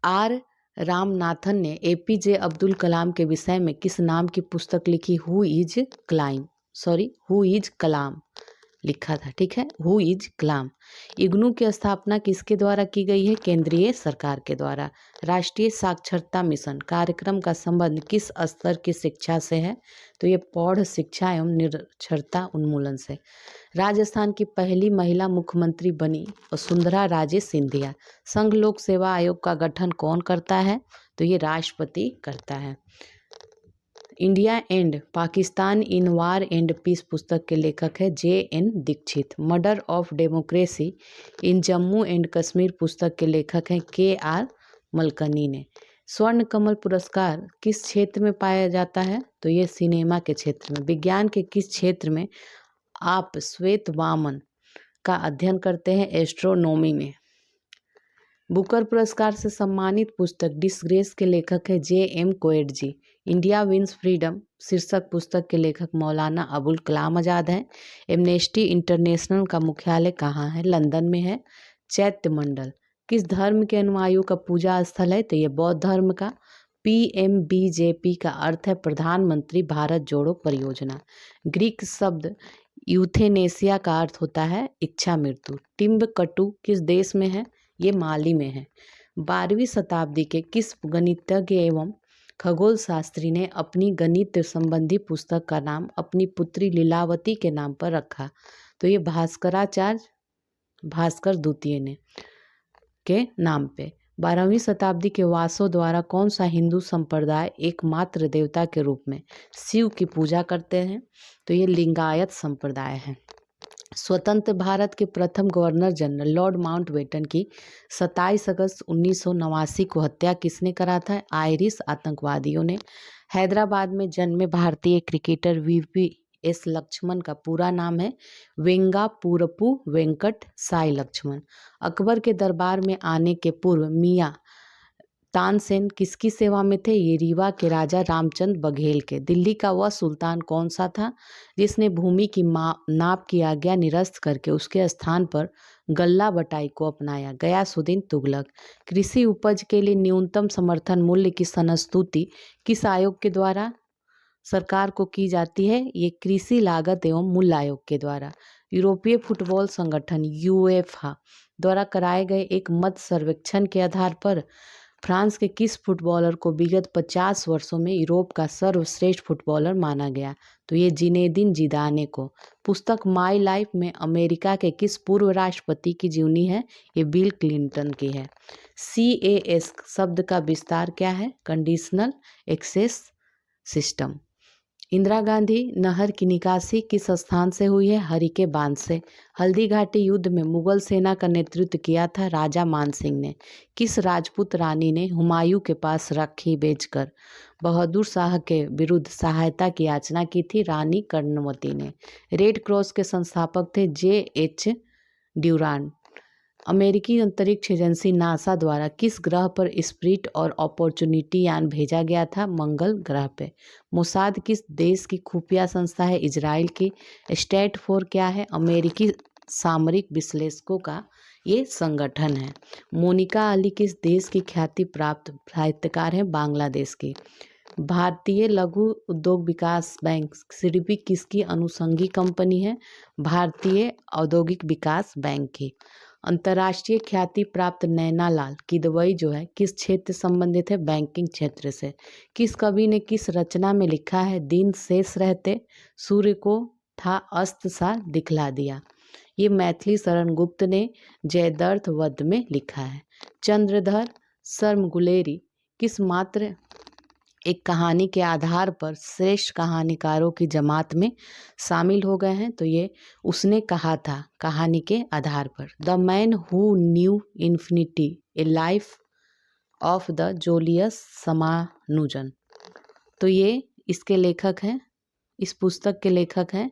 आर रामनाथन ने एपीजे अब्दुल कलाम के विषय में किस नाम की पुस्तक लिखी? हु इज कलाम लिखा था, ठीक है, हु इज कलाम। इग्नू की स्थापना किसके द्वारा की गई है? केंद्रीय सरकार के द्वारा। राष्ट्रीय साक्षरता मिशन कार्यक्रम का संबंध किस स्तर की शिक्षा से है? तो ये प्रौढ़ शिक्षा एवं निरक्षरता उन्मूलन से। राजस्थान की पहली महिला मुख्यमंत्री बनी वसुंधरा राजे सिंधिया। संघ लोक सेवा आयोग का गठन कौन करता है? तो ये राष्ट्रपति करता है। India and Pakistan in war and peace पुस्तक के लेखक है JN Dixit. Murder of democracy in Jammu and Kashmir पुस्तक के लेखक हैं KR मलकनी ने। स्वर्ण कमल पुरस्कार किस क्षेत्र में पाया जाता है? तो ये सिनेमा के क्षेत्र में। विज्ञान के किस क्षेत्र में आप श्वेत वामन का अध्ययन करते हैं? एस्ट्रोनॉमी में। बुकर पुरस्कार से सम्मानित पुस्तक डिसग्रेस के लेखक है JM कोएटजी। इंडिया विंस फ्रीडम शीर्षक पुस्तक के लेखक मौलाना अबुल कलाम आज़ाद हैं। एमनेस्टी इंटरनेशनल का मुख्यालय कहाँ है? लंदन में है। चैत्य मंडल किस धर्म के अनुयायियों का पूजा स्थल है? तो ये बौद्ध धर्म का। PMBJP का अर्थ है प्रधानमंत्री भारत जोड़ो परियोजना। ग्रीक शब्द यूथेनेसिया का अर्थ होता है इच्छा मृत्यु। टिम्बकटू किस देश में है? ये माली में है। 12वीं शताब्दी के किस गणितज्ञ एवं खगोल शास्त्री ने अपनी गणित संबंधी पुस्तक का नाम अपनी पुत्री लीलावती के नाम पर रखा? तो ये भास्कर द्वितीय ने के नाम पे। 12वीं शताब्दी के वासो द्वारा कौन सा हिंदू संप्रदाय एकमात्र देवता के रूप में शिव की पूजा करते हैं? तो ये लिंगायत संप्रदाय है। स्वतंत्र भारत के प्रथम गवर्नर जनरल लॉर्ड माउंटबेटन की 27 अगस्त 1989 को हत्या किसने करा था? आयरिश आतंकवादियों ने। हैदराबाद में जन्मे भारतीय क्रिकेटर VVS लक्ष्मण का पूरा नाम है वेंगापुरपु वेंकट साई लक्ष्मण। अकबर के दरबार में आने के पूर्व मियाँ तानसेन किसकी सेवा में थे? ये रीवा के राजा रामचंद बघेल के। दिल्ली का वह सुल्तान कौन सा था जिसने भूमि की नाप की आज्ञा निरस्त करके उसके स्थान पर गल्ला बटाई को अपनाया? गयासुद्दीन तुगलक। कृषि उपज के लिए न्यूनतम समर्थन मूल्य की संस्तुति किस आयोग के द्वारा सरकार को की जाती है? ये कृषि लागत एवं मूल्य आयोग के द्वारा। यूरोपीय फुटबॉल संगठन UEFA द्वारा कराए गए एक मत सर्वेक्षण के आधार पर फ्रांस के किस फुटबॉलर को विगत 50 वर्षों में यूरोप का सर्वश्रेष्ठ फुटबॉलर माना गया? तो ये जिनेदिन जिदाने को। पुस्तक माई लाइफ में अमेरिका के किस पूर्व राष्ट्रपति की जीवनी है? ये बिल क्लिंटन की है। CAS शब्द का विस्तार क्या है? Conditional access system. Indira Gandhi नहर की निकासी किस स्थान से हुई है? हरिके बांध से। हल्दी घाटी युद्ध में मुगल सेना का नेतृत्व किया था राजा मान सिंह ने। किस राजपूत रानी ने हुमायूं के पास राखी बेचकर बहादुर शाह के विरुद्ध सहायता की याचना की थी? रानी कर्णवती ने। रेड क्रॉस के संस्थापक थे JH ड्यूरांड। अमेरिकी अंतरिक्ष एजेंसी नासा द्वारा किस ग्रह पर स्पिरिट और अपॉर्चुनिटी यान भेजा गया था? मंगल ग्रह पे। मोसाद किस देश की खुफिया संस्था है? इजराइल की। स्टेट फोर क्या है? अमेरिकी सामरिक विश्लेषकों का ये संगठन है। मोनिका अली किस देश की ख्याति प्राप्त साहित्यकार है? बांग्लादेश की। भारतीय लघु उद्योग विकास बैंक सिडबी किसकी अनुषंगी कंपनी है? भारतीय औद्योगिक विकास बैंक की। अंतर्राष्ट्रीय ख्याति प्राप्त नैना लाल किदवई जो है किस क्षेत्र से संबंधित है? बैंकिंग क्षेत्र से। किस कवि ने किस रचना में लिखा है? दिन शेष रहते सूर्य को था अस्त सा दिखला दिया। ये मैथिली शरण गुप्त ने जयद्रथ वध में लिखा है। चंद्रधर शर्म गुलेरी किस मात्र एक कहानी के आधार पर श्रेष्ठ कहानीकारों की जमात में शामिल हो गए हैं? तो ये उसने कहा था कहानी के आधार पर। The man who knew infinity, a life of the genius Ramanujan. तो ये इसके लेखक हैं, इस पुस्तक के लेखक हैं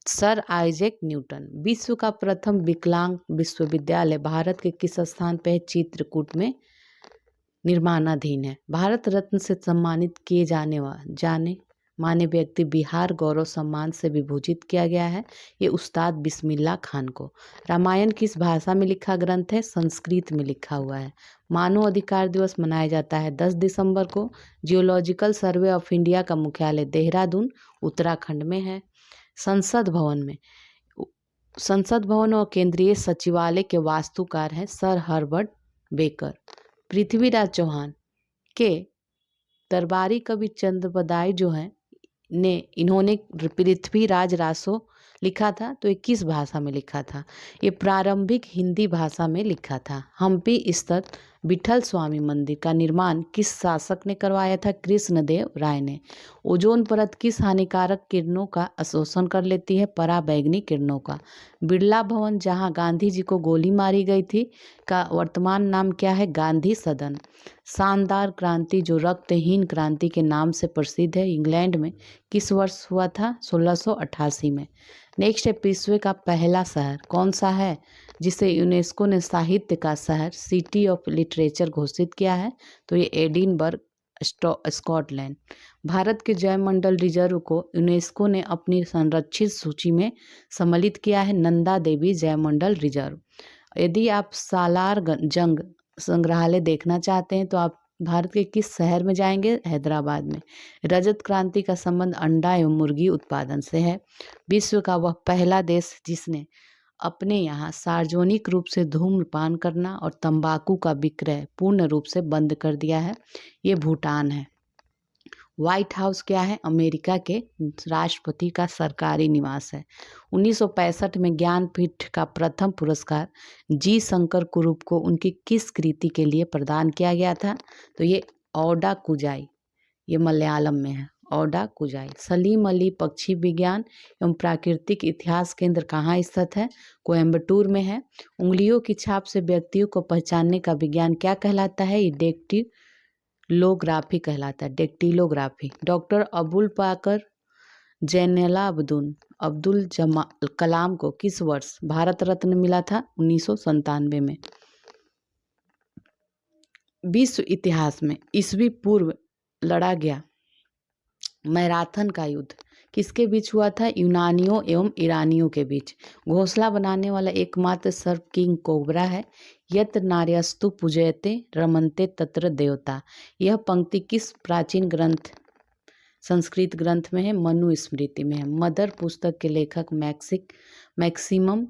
सर आइजैक न्यूटन। विश्व का प्रथम विकलांग विश्वविद्यालय भारत के किस स्थान पर है? चित्रकूट में निर्माणाधीन है। भारत रत्न से सम्मानित किए जाने माने व्यक्ति बिहार गौरव सम्मान से विभूषित किया गया है। ये उस्ताद बिस्मिल्लाह खान को। रामायण किस भाषा में लिखा ग्रंथ है? संस्कृत में लिखा हुआ है। मानव अधिकार दिवस मनाया जाता है 10 दिसंबर को। जियोलॉजिकल सर्वे ऑफ इंडिया का मुख्यालय देहरादून उत्तराखंड में है। संसद भवन और केंद्रीय सचिवालय के वास्तुकार हैं sir Herbert Baker. Prithviraj Chauhan के दरबारी कवि चंद्रबदाई जो हैं इन्होंने पृथ्वीराज रासो लिखा था। तो ये किस भाषा में लिखा था? ये प्रारंभिक हिंदी भाषा में लिखा था। हम्पी स्थित विठल स्वामी मंदिर का निर्माण किस शासक ने करवाया था? कृष्णदेव राय ने। ओजोन परत किस हानिकारक किरणों का अवशोषण कर लेती है? पराबैंगनी किरणों का। बिरला भवन जहां गांधी जी को गोली मारी गई थी का वर्तमान नाम क्या है? गांधी सदन। शानदार क्रांति जो रक्तहीन क्रांति के नाम से प्रसिद्ध है, इंग्लैंड में किस वर्ष हुआ था? 1688 में। नेक्स्ट है, विश्व का पहला शहर कौन सा है जिसे यूनेस्को ने साहित्य का शहर, सिटी ऑफ लिटरेचर घोषित किया है? तो ये एडिनबर्ग स्कॉटलैंड। भारत के जैवमंडल रिजर्व को यूनेस्को ने अपनी संरक्षित सूची में सम्मिलित किया है, नंदा देवी जैवमंडल रिजर्व। यदि आप सालार जंग संग्रहालय देखना चाहते हैं तो आप भारत के किस शहर में जाएंगे? हैदराबाद में। रजत क्रांति का संबंध अंडा एवं मुर्गी उत्पादन से है। विश्व का वह पहला देश जिसने अपने यहाँ सार्वजनिक रूप से धूम्रपान करना और तंबाकू का विक्रय पूर्ण रूप से बंद कर दिया है, ये भूटान है। व्हाइट हाउस क्या है? अमेरिका के राष्ट्रपति का सरकारी निवास है। 1965 में ज्ञानपीठ का प्रथम पुरस्कार जी शंकर कुरूप को उनकी किस कृति के लिए प्रदान किया गया था? तो ये औडा कुजाई, ये मलयालम में है, औडा कुजाई। सलीम अली पक्षी विज्ञान एवं प्राकृतिक इतिहास केंद्र कहाँ स्थित है? कोयम्बटूर में है। उंगलियों की छाप से व्यक्तियों को पहचानने का विज्ञान क्या कहलाता है? ये डेक्टिलोग्राफी कहलाता है, डेक्टिलोग्राफी। डॉक्टर अबुल पाकर जैनुलाब्दीन अब्दुल कलाम को किस वर्ष भारत रत्न मिला था? 1997 में। विश्व इतिहास में ईसवी पूर्व लड़ा गया मैराथन का युद्ध किसके बीच हुआ था? यूनानियों एवं ईरानियों के बीच। घोंसला बनाने वाला एकमात्र सर्प किंग कोबरा है। यत्र नार्यस्तु पूजयते रमन्ते तत्र देवता। यह पंक्ति किस प्राचीन ग्रंथ, संस्कृत ग्रंथ में है? मनुस्मृति में है। मदर पुस्तक के लेखक मैक्सिमम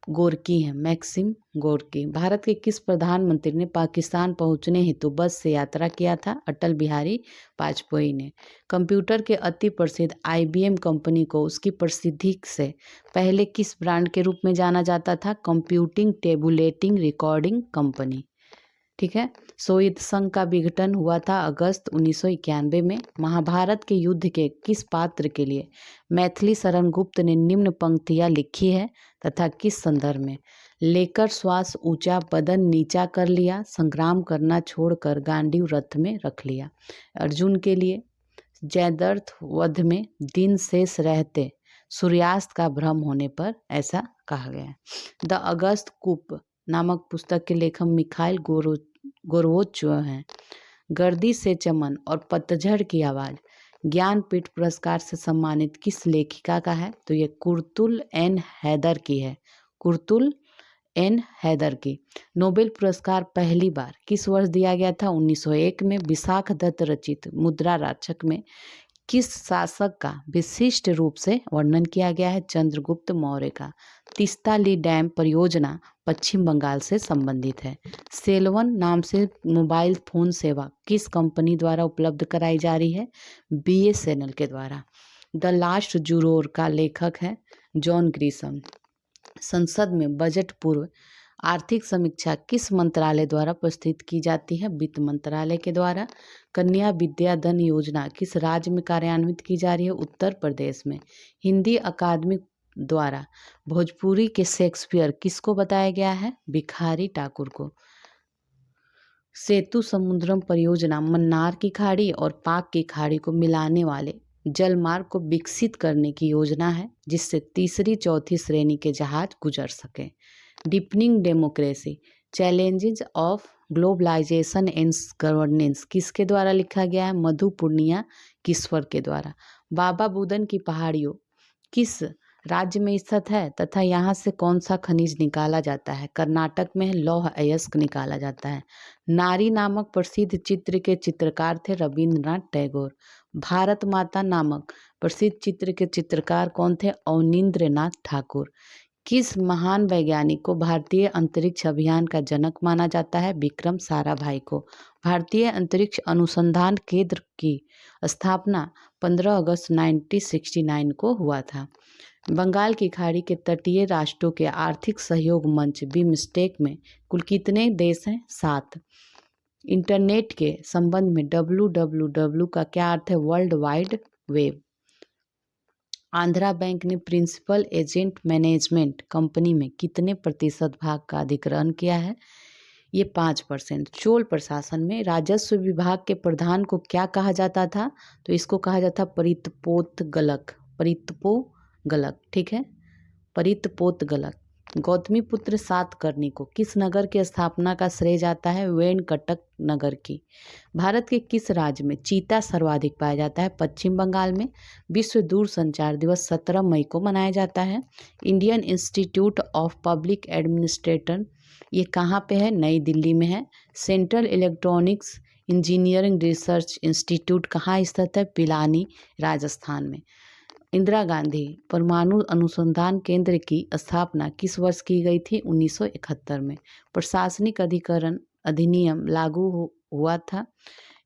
गोर्की हैं, मैक्सिम गोर्की। भारत के किस प्रधानमंत्री ने पाकिस्तान पहुंचने हेतु बस से यात्रा किया था? अटल बिहारी वाजपेयी ने। कंप्यूटर के अति प्रसिद्ध IBM कंपनी को उसकी प्रसिद्धि से पहले किस ब्रांड के रूप में जाना जाता था? Computing tabulating recording company. ठीक है। सोवियत संघ का विघटन हुआ था अगस्त 1991 में। महाभारत के युद्ध के किस पात्र के लिए मैथिली शरण गुप्त ने निम्न पंक्तियां लिखी है तथा किस संदर्भ में? लेकर श्वास ऊंचा बदन नीचा कर लिया, संग्राम करना छोड़कर गांडीव रथ में रख लिया। अर्जुन के लिए जयद्रथ वध में दिन शेष रहते सूर्यास्त का भ्रम होने पर ऐसा कहा गया। द अगस्त कूप नामक पुस्तक के लेखक मिखाइल गोर्बोचेव हैं। गर्दी से चमन और पतझड़ की आवाज़ ज्ञानपीठ पुरस्कार से सम्मानित किस लेखिका का है? तो ये कुर्तुल एन हैदर की है, कुर्तुल एन हैदर की। नोबेल पुरस्कार पहली बार किस वर्ष दिया गया था? 1901 में। विशाख दत्त रचित मुद्रा राक्षस में किस शासक का विशिष्ट रूप से वर्णन किया गया है? चंद्रगुप्त मौर्य का। तीस्ता ली डैम परियोजना पश्चिम बंगाल से संबंधित है। सेलवन नाम से मोबाइल फोन सेवा किस कंपनी द्वारा उपलब्ध कराई जा रही है? BSNL के द्वारा। द लास्ट जुरोर का लेखक है जॉन ग्रीशम। संसद में बजट पूर्व आर्थिक समीक्षा किस मंत्रालय द्वारा प्रस्तुत की जाती है? वित्त मंत्रालय के द्वारा। कन्या विद्या धन योजना किस राज्य में कार्यान्वित की जा रही है? उत्तर प्रदेश में। हिंदी अकादमी द्वारा भोजपुरी के शेक्सपियर किसको बताया गया है? भिखारी ठाकुर को। सेतु समुद्रम परियोजना मन्नार की खाड़ी और पाक की खाड़ी को मिलाने वाले जलमार्ग को विकसित करने की योजना है, जिससे तीसरी चौथी श्रेणी के जहाज गुजर सकें। Deepening democracy challenges of globalisation and governance किसके द्वारा लिखा गया है? मधु पूर्णिया किश्वर के द्वारा। बाबा बुदन की पहाड़ियों किस राज्य में स्थित है तथा यहाँ से कौन सा खनिज निकाला जाता है? कर्नाटक में लौह अयस्क निकाला जाता है। नारी नामक प्रसिद्ध चित्र के चित्रकार थे रविंद्रनाथ टैगोर। भारत माता नामक प्रसिद्ध चित्र के चित्रकार कौन थे? अवनींद्रनाथ ठाकुर। किस महान वैज्ञानिक को भारतीय अंतरिक्ष अभियान का जनक माना जाता है? विक्रम साराभाई को। भारतीय अंतरिक्ष अनुसंधान केंद्र की स्थापना 15 अगस्त 1969 को हुआ था। बंगाल की खाड़ी के तटीय राष्ट्रों के आर्थिक सहयोग मंच बिमस्टेक में कुल कितने देश हैं? 7। इंटरनेट के संबंध में www का क्या अर्थ है? World wide web. Andhra bank ने प्रिंसिपल एजेंट मैनेजमेंट कंपनी में कितने प्रतिशत भाग का अधिग्रहण किया है? ये 5%। चोल प्रशासन में राजस्व विभाग के प्रधान को क्या कहा जाता था? तो इसको कहा जाता परितपोतगलक। परितपोगलक, ठीक है, परितपोतगलक। गौतमीपुत्र सातकर्णी को किस नगर की स्थापना का श्रेय जाता है? वेंकटक नगर की। भारत के किस राज्य में चीता सर्वाधिक पाया जाता है? पश्चिम बंगाल में। विश्व दूरसंचार दिवस 17 मई को मनाया जाता है। Indian institute of public administration ये कहाँ पे है? नई दिल्ली में है। Central electronics engineering research institute कहाँ स्थित है? पिलानी, राजस्थान में। इंदिरा गांधी परमाणु अनुसंधान केंद्र की स्थापना किस वर्ष की गई थी? 1971 में। प्रशासनिक अधिकरण अधिनियम लागू हुआ था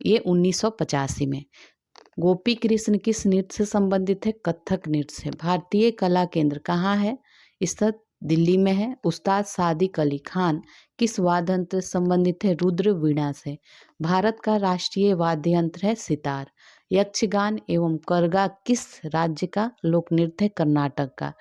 ये 1985 में। गोपी कृष्ण किस नृत्य से संबंधित है? कथक नृत्य से। भारतीय कला केंद्र कहाँ है? स्थित दिल्ली में है। उस्ताद सादिक अली खान किस वाद्य यंत्र से संबंधित है? रुद्र वीणा से। भारत का राष्ट्रीय वाद्य यंत्र है सितार। यक्षगान एवं करगा किस राज्य का लोक नृत्य है? कर्नाटक का।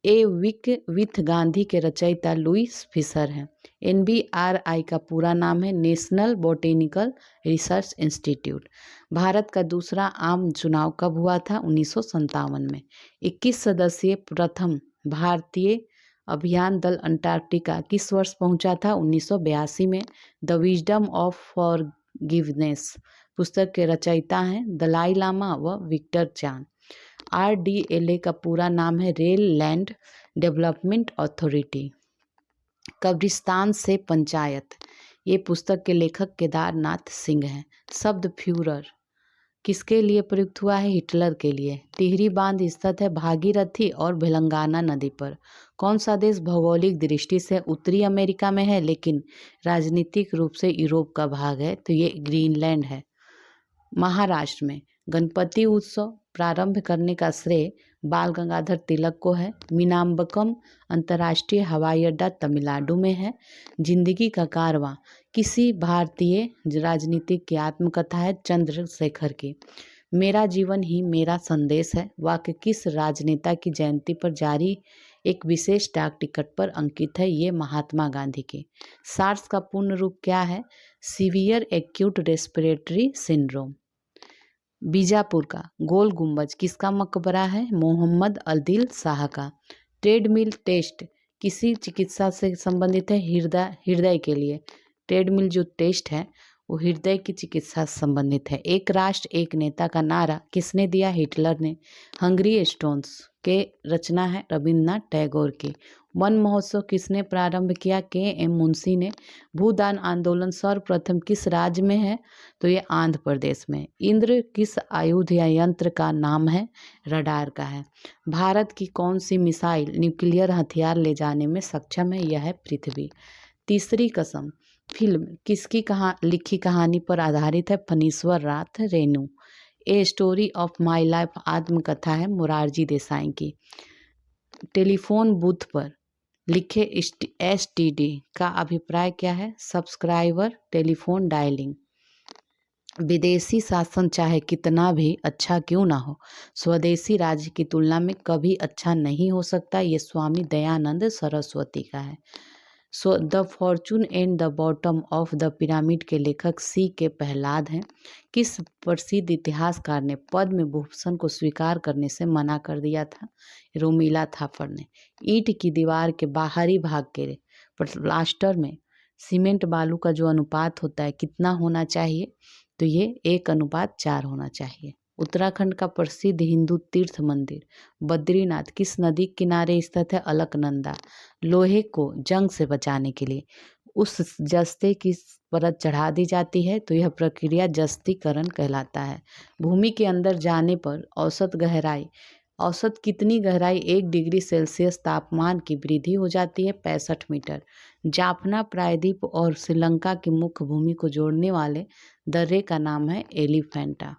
ए वीक विथ गांधी के रचयिता लुईस फिशर हैं। NBRI का पूरा नाम है national botanical research institute. Bharat का दूसरा आम चुनाव कब हुआ था? 1957 में। 21 सदस्यीय प्रथम भारतीय अभियान दल अंटार्कटिका किस वर्ष पहुंचा था? 1982 में। द विजडम ऑफ फॉरगिवनेस पुस्तक के रचयिता हैं दलाई लामा व विक्टर चान। RDLA का पूरा नाम है रेल लैंड डेवलपमेंट अथॉरिटी। कब्रिस्तान से पंचायत ये पुस्तक के लेखक केदारनाथ सिंह हैं। शब्द फ्यूरर किसके लिए प्रयुक्त हुआ है? हिटलर के लिए। टिहरी बांध स्थित है भागीरथी और भेलंगाना नदी पर। कौन सा देश भौगोलिक दृष्टि से उत्तरी अमेरिका में है लेकिन राजनीतिक रूप से यूरोप का भाग है? तो ये ग्रीनलैंड है। महाराष्ट्र में गणपति उत्सव प्रारंभ करने का श्रेय बाल गंगाधर तिलक को है। मीनाम्बकम अंतर्राष्ट्रीय हवाई अड्डा तमिलनाडु में है। जिंदगी का कारवां किसी भारतीय राजनीतिक की आत्मकथा है चंद्रशेखर की। मेरा जीवन ही मेरा संदेश है वाक्य किस राजनेता की जयंती पर जारी एक विशेष डाक टिकट पर अंकित है? ये महात्मा गांधी की। सार्स का पूर्ण रूप क्या है? Severe acute respiratory syndrome. Bijapur का गोल गुंबज किसका मकबरा है? मोहम्मद आदिल शाह का। ट्रेडमिल टेस्ट किसी चिकित्सा से संबंधित है? हृदय के लिए। ट्रेडमिल जो टेस्ट है वो हृदय की चिकित्सा से संबंधित है। एक राष्ट्र एक नेता का नारा किसने दिया? हिटलर ने। हंगरी स्टोन्स के रचना है रविंद्रनाथ टैगोर की। वन महोत्सव किसने प्रारंभ किया? KM मुंशी ने। भूदान आंदोलन सर्वप्रथम किस राज्य में है? तो ये आंध्र प्रदेश में। इंद्र किस आयुध या यंत्र का नाम है? रडार का है। भारत की कौन सी मिसाइल न्यूक्लियर हथियार ले जाने में सक्षम है? यह है पृथ्वी। तीसरी कसम फिल्म किसकी लिखी कहानी पर आधारित है? फणीश्वर राथ Renu. A story of my life आत्मकथा है मोरारजी देसाई की। टेलीफोन बूथ पर लिखे STD का अभिप्राय क्या है? Subscriber telephone dialling. विदेशी शासन चाहे कितना भी अच्छा क्यों ना हो, स्वदेशी राज्य की तुलना में कभी अच्छा नहीं हो सकता। ये स्वामी दयानंद सरस्वती का है। The Fortune and the bottom of the pyramid के लेखक C.K. प्रहलाद हैं। किस प्रसिद्ध इतिहासकार ने पद्म विभूषण को स्वीकार करने से मना कर दिया था? रोमिला थापर ने। ईंट की दीवार के बाहरी भाग के प्लास्टर में सीमेंट बालू का जो अनुपात होता है कितना होना चाहिए? तो ये 1:4 होना चाहिए। उत्तराखंड का प्रसिद्ध हिंदू तीर्थ मंदिर बद्रीनाथ किस नदी किनारे स्थित है? अलकनंदा। लोहे को जंग से बचाने के लिए उस जस्ते की परत चढ़ा दी जाती है, तो यह प्रक्रिया जस्तीकरण कहलाता है। भूमि के अंदर जाने पर औसत कितनी गहराई 1 डिग्री सेल्सियस तापमान की वृद्धि हो जाती है? 65 मीटर। जाफना प्रायद्वीप और श्रीलंका की मुख्य भूमि को जोड़ने वाले दर्रे का नाम है एलिफेंटा।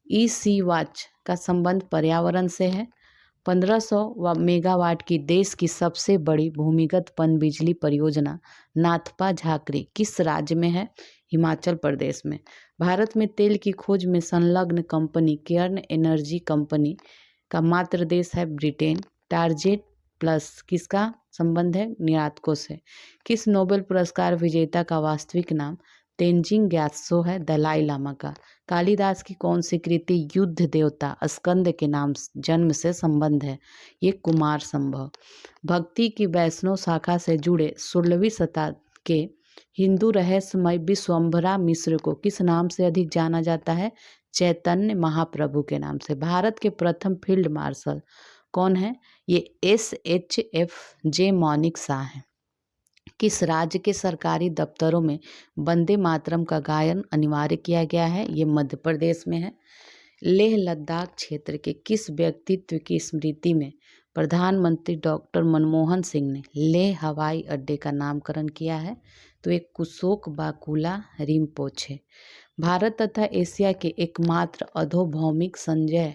EC वॉच का संबंध पर्यावरण से है। 1500 मेगावाट की देश की सबसे बड़ी भूमिगत पनबिजली परियोजना नाथपा झाकरी किस राज्य में है? हिमाचल प्रदेश में। भारत में तेल की खोज में संलग्न कंपनी केयर्न एनर्जी कंपनी का मातृ देश है ब्रिटेन। टारगेट प्लस किसका संबंध है? निर्यातकों से। किस नोबेल पुरस्कार विजेता का वास्तविक नाम तेंजिंग ग्यात्सो है? दलाई लामा का। कालिदास की कौन सी कृति युद्ध देवता स्कंद के नाम जन्म से संबंध है? ये कुमार संभव। भक्ति की वैष्णव शाखा से जुड़े 16वीं शताब्दी के हिंदू रहस्यमय विश्वम्भरा मिश्र को किस नाम से अधिक जाना जाता है? चैतन्य महाप्रभु के नाम से। भारत के प्रथम फील्ड मार्शल कौन है? ये SHFJ मौनिक शाह हैं। किस राज्य के सरकारी दफ्तरों में वंदे मातरम का गायन अनिवार्य किया गया है? ये मध्य प्रदेश में है। लेह लद्दाख क्षेत्र के किस व्यक्तित्व की स्मृति में प्रधानमंत्री डॉक्टर मनमोहन सिंह ने लेह हवाई अड्डे का नामकरण किया है? तो एक कुशोक बाकुला रिम्पोछे। भारत तथा एशिया के एकमात्र अधोभौमिक संचय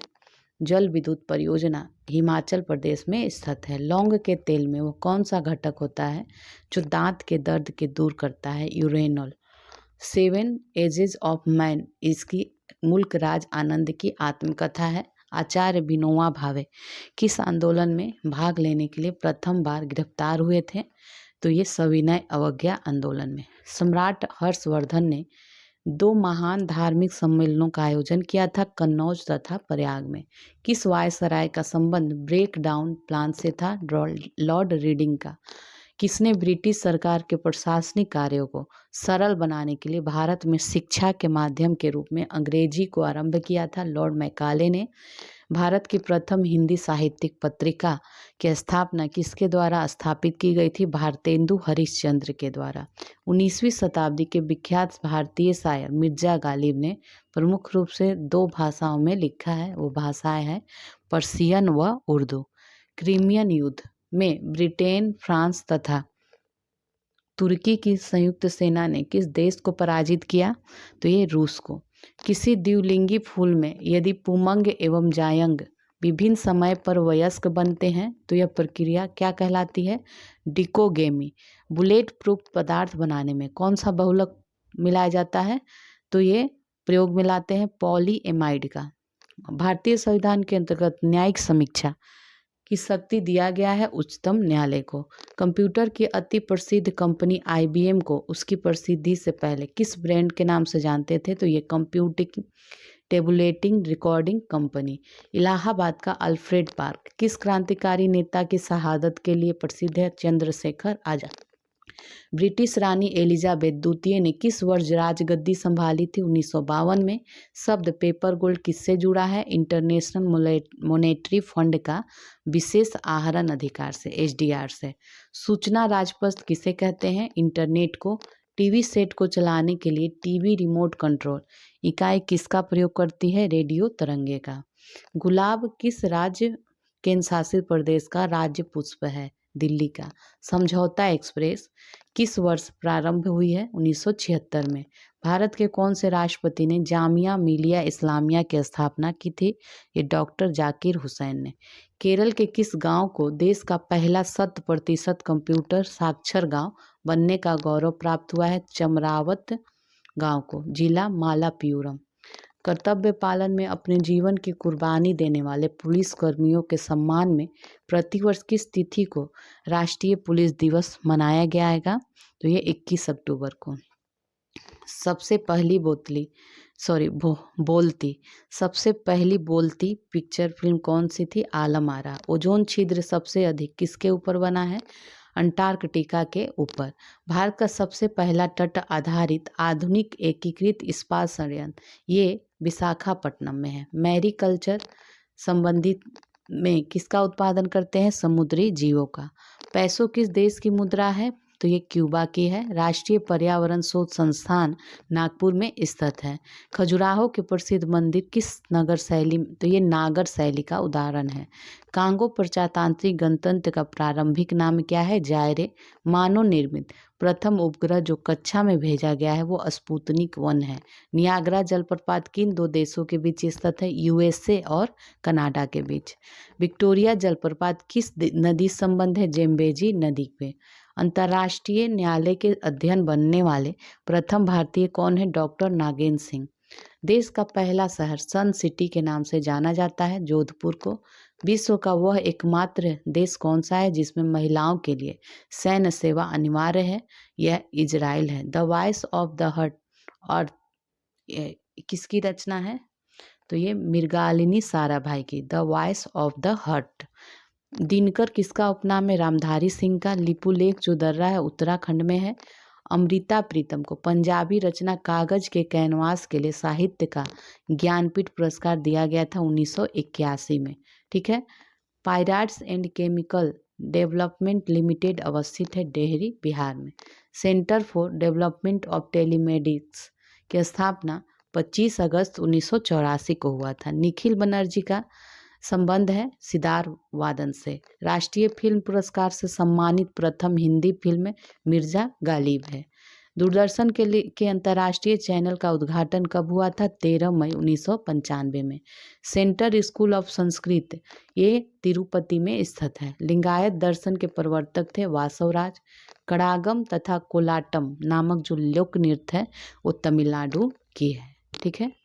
जल विद्युत परियोजना हिमाचल प्रदेश में स्थित है। लौंग के तेल में वो कौन सा घटक होता है जो दांत के दर्द के दूर करता है? यूरेनॉल। 7 एजेस ऑफ मैन इसकी मुल्क राज आनंद की आत्मकथा है। आचार्य विनोबा भावे किस आंदोलन में भाग लेने के लिए प्रथम बार गिरफ्तार हुए थे? तो ये सविनय अवज्ञा आंदोलन में। सम्राट हर्षवर्धन ने 2 महान धार्मिक सम्मेलनों का आयोजन किया था, कन्नौज तथा प्रयाग में। किस वायसराय का संबंध ब्रेक डाउन प्लान से था? लॉर्ड रीडिंग का। किसने ब्रिटिश सरकार के प्रशासनिक कार्यों को सरल बनाने के लिए भारत में शिक्षा के माध्यम के रूप में अंग्रेजी को आरंभ किया था? लॉर्ड मैकाले ने। भारत की प्रथम हिंदी साहित्यिक पत्रिका की स्थापना किसके द्वारा स्थापित की गई थी? भारतेंदु हरिश्चंद्र के द्वारा। 19वीं शताब्दी के विख्यात भारतीय शायर मिर्जा गालिब ने प्रमुख रूप से 2 भाषाओं में लिखा है। वो भाषाएं हैं पर्शियन व उर्दू। क्रीमियन युद्ध में ब्रिटेन, फ्रांस तथा तुर्की की संयुक्त सेना ने किस देश को पराजित किया? तो ये रूस को। किसी द्विलिंगी फूल में यदि पुमंग एवं जायंग विभिन्न समय पर वयस्क बनते हैं तो यह प्रक्रिया क्या कहलाती है? डिकोगेमी। बुलेट प्रूफ पदार्थ बनाने में कौन सा बहुलक मिलाया जाता है? तो ये प्रयोग मिलाते हैं पॉलीएमाइड का। भारतीय संविधान के अंतर्गत न्यायिक समीक्षा की शक्ति दिया गया है उच्चतम न्यायालय को। कंप्यूटर की अति प्रसिद्ध कंपनी IBM को उसकी प्रसिद्धि से पहले किस ब्रांड के नाम से जानते थे? तो ये computing tabulating recording company. Allahabad का अल्फ्रेड पार्क किस क्रांतिकारी नेता की शहादत के लिए प्रसिद्ध है? चंद्रशेखर आजाद। ब्रिटिश रानी एलिजाबेथ द्वितीय ने किस वर्ष राजगद्दी संभाली थी? 1952 में। शब्द पेपर गोल्ड किससे जुड़ा है? इंटरनेशनल मॉनेटरी फंड का विशेष आहरण अधिकार से, HDR से। सूचना राजपथ किसे कहते हैं? इंटरनेट को। टीवी सेट को चलाने के लिए टीवी रिमोट कंट्रोल इकाई किसका प्रयोग करती है? रेडियो तरंगे का। गुलाब किस राज्य केंद्र शासित प्रदेश का राज्य पुष्प है? दिल्ली का। समझौता एक्सप्रेस किस वर्ष प्रारंभ हुई है? 1976 में। भारत के कौन से राष्ट्रपति ने जामिया मिलिया इस्लामिया की स्थापना की थी? ये डॉक्टर जाकिर हुसैन ने। केरल के किस गांव को देश का पहला 100% कंप्यूटर साक्षर गांव बनने का गौरव प्राप्त हुआ है? चमरावत गांव को। जिला मालाप्पुरम। कर्तव्य पालन में अपने जीवन की कुर्बानी देने वाले पुलिस कर्मियों के सम्मान में प्रतिवर्ष किस तिथि को राष्ट्रीय पुलिस दिवस मनाया गया? तो ये 21 अक्टूबर को। सबसे पहली बोलती पिक्चर फिल्म कौन सी थी? आलम आरा। ओजोन छिद्र सबसे अधिक किसके ऊपर बना है? अंटार्कटिका के ऊपर। भारत का सबसे पहला तट आधारित आधुनिक एकीकृत इस्पात संयंत्र ये विशाखापट्टनम में है। मैरीकल्चर संबंधित में किसका उत्पादन करते हैं? समुद्री जीवों का। पैसो किस देश की मुद्रा है? तो ये क्यूबा की है। राष्ट्रीय पर्यावरण शोध संस्थान नागपुर में स्थित है। खजुराहो के प्रसिद्ध मंदिर किस नगर शैली? तो ये नागर शैली का उदाहरण है। कांगो प्रजातांत्रिक गणतंत्र का प्रारंभिक नाम क्या है? जायरे। मानव निर्मित प्रथम उपग्रह जो कक्षा में भेजा गया है वो स्पुतनिक 1 है। नियाग्रा जलप्रपात किन दो देशों के बीच स्थित है? यूएसए और कनाडा के बीच। विक्टोरिया जलप्रपात किस नदी संबंध है? जेम्बेजी नदी पे। अंतर्राष्ट्रीय न्यायालय के अध्ययन बनने वाले प्रथम भारतीय कौन है? डॉक्टर नागेंद्र सिंह। देश का पहला शहर सन सिटी के नाम से जाना जाता है? जोधपुर को। विश्व का वह एकमात्र देश कौन सा है जिसमें महिलाओं के लिए सैन्य सेवा अनिवार्य है? यह इजराइल है। The voice of the heart और किसकी रचना है? तो ये मृगालिनी साराभाई की। The voice of the heart. Dinkar किसका उपनाम है? रामधारी सिंह का। लिपुलेख जो दर्रा है उत्तराखंड में है। अमृता प्रीतम को पंजाबी रचना कागज के कैनवास के लिए साहित्य का ज्ञानपीठ पुरस्कार दिया गया था 1981 में। ठीक है। पायराट्स एंड केमिकल डेवलपमेंट लिमिटेड अवस्थित है डेहरी, बिहार में। सेंटर फॉर डेवलपमेंट ऑफ टेलीमेडिक्स की स्थापना 25 अगस्त 1984 को हुआ था। निखिल बनर्जी का संबंध है सितार वादन से। राष्ट्रीय फिल्म पुरस्कार से सम्मानित प्रथम हिंदी फिल्म मिर्जा गालिब है। दूरदर्शन के अंतर्राष्ट्रीय चैनल का उद्घाटन कब हुआ था? 13 मई 1995 में। सेंटर स्कूल ऑफ संस्कृत ये तिरुपति में स्थित है। लिंगायत दर्शन के प्रवर्तक थे वासवराज। कड़ागम तथा कोलाटम नामक जो लोक नृत्य है वो तमिलनाडु की है। ठीक है।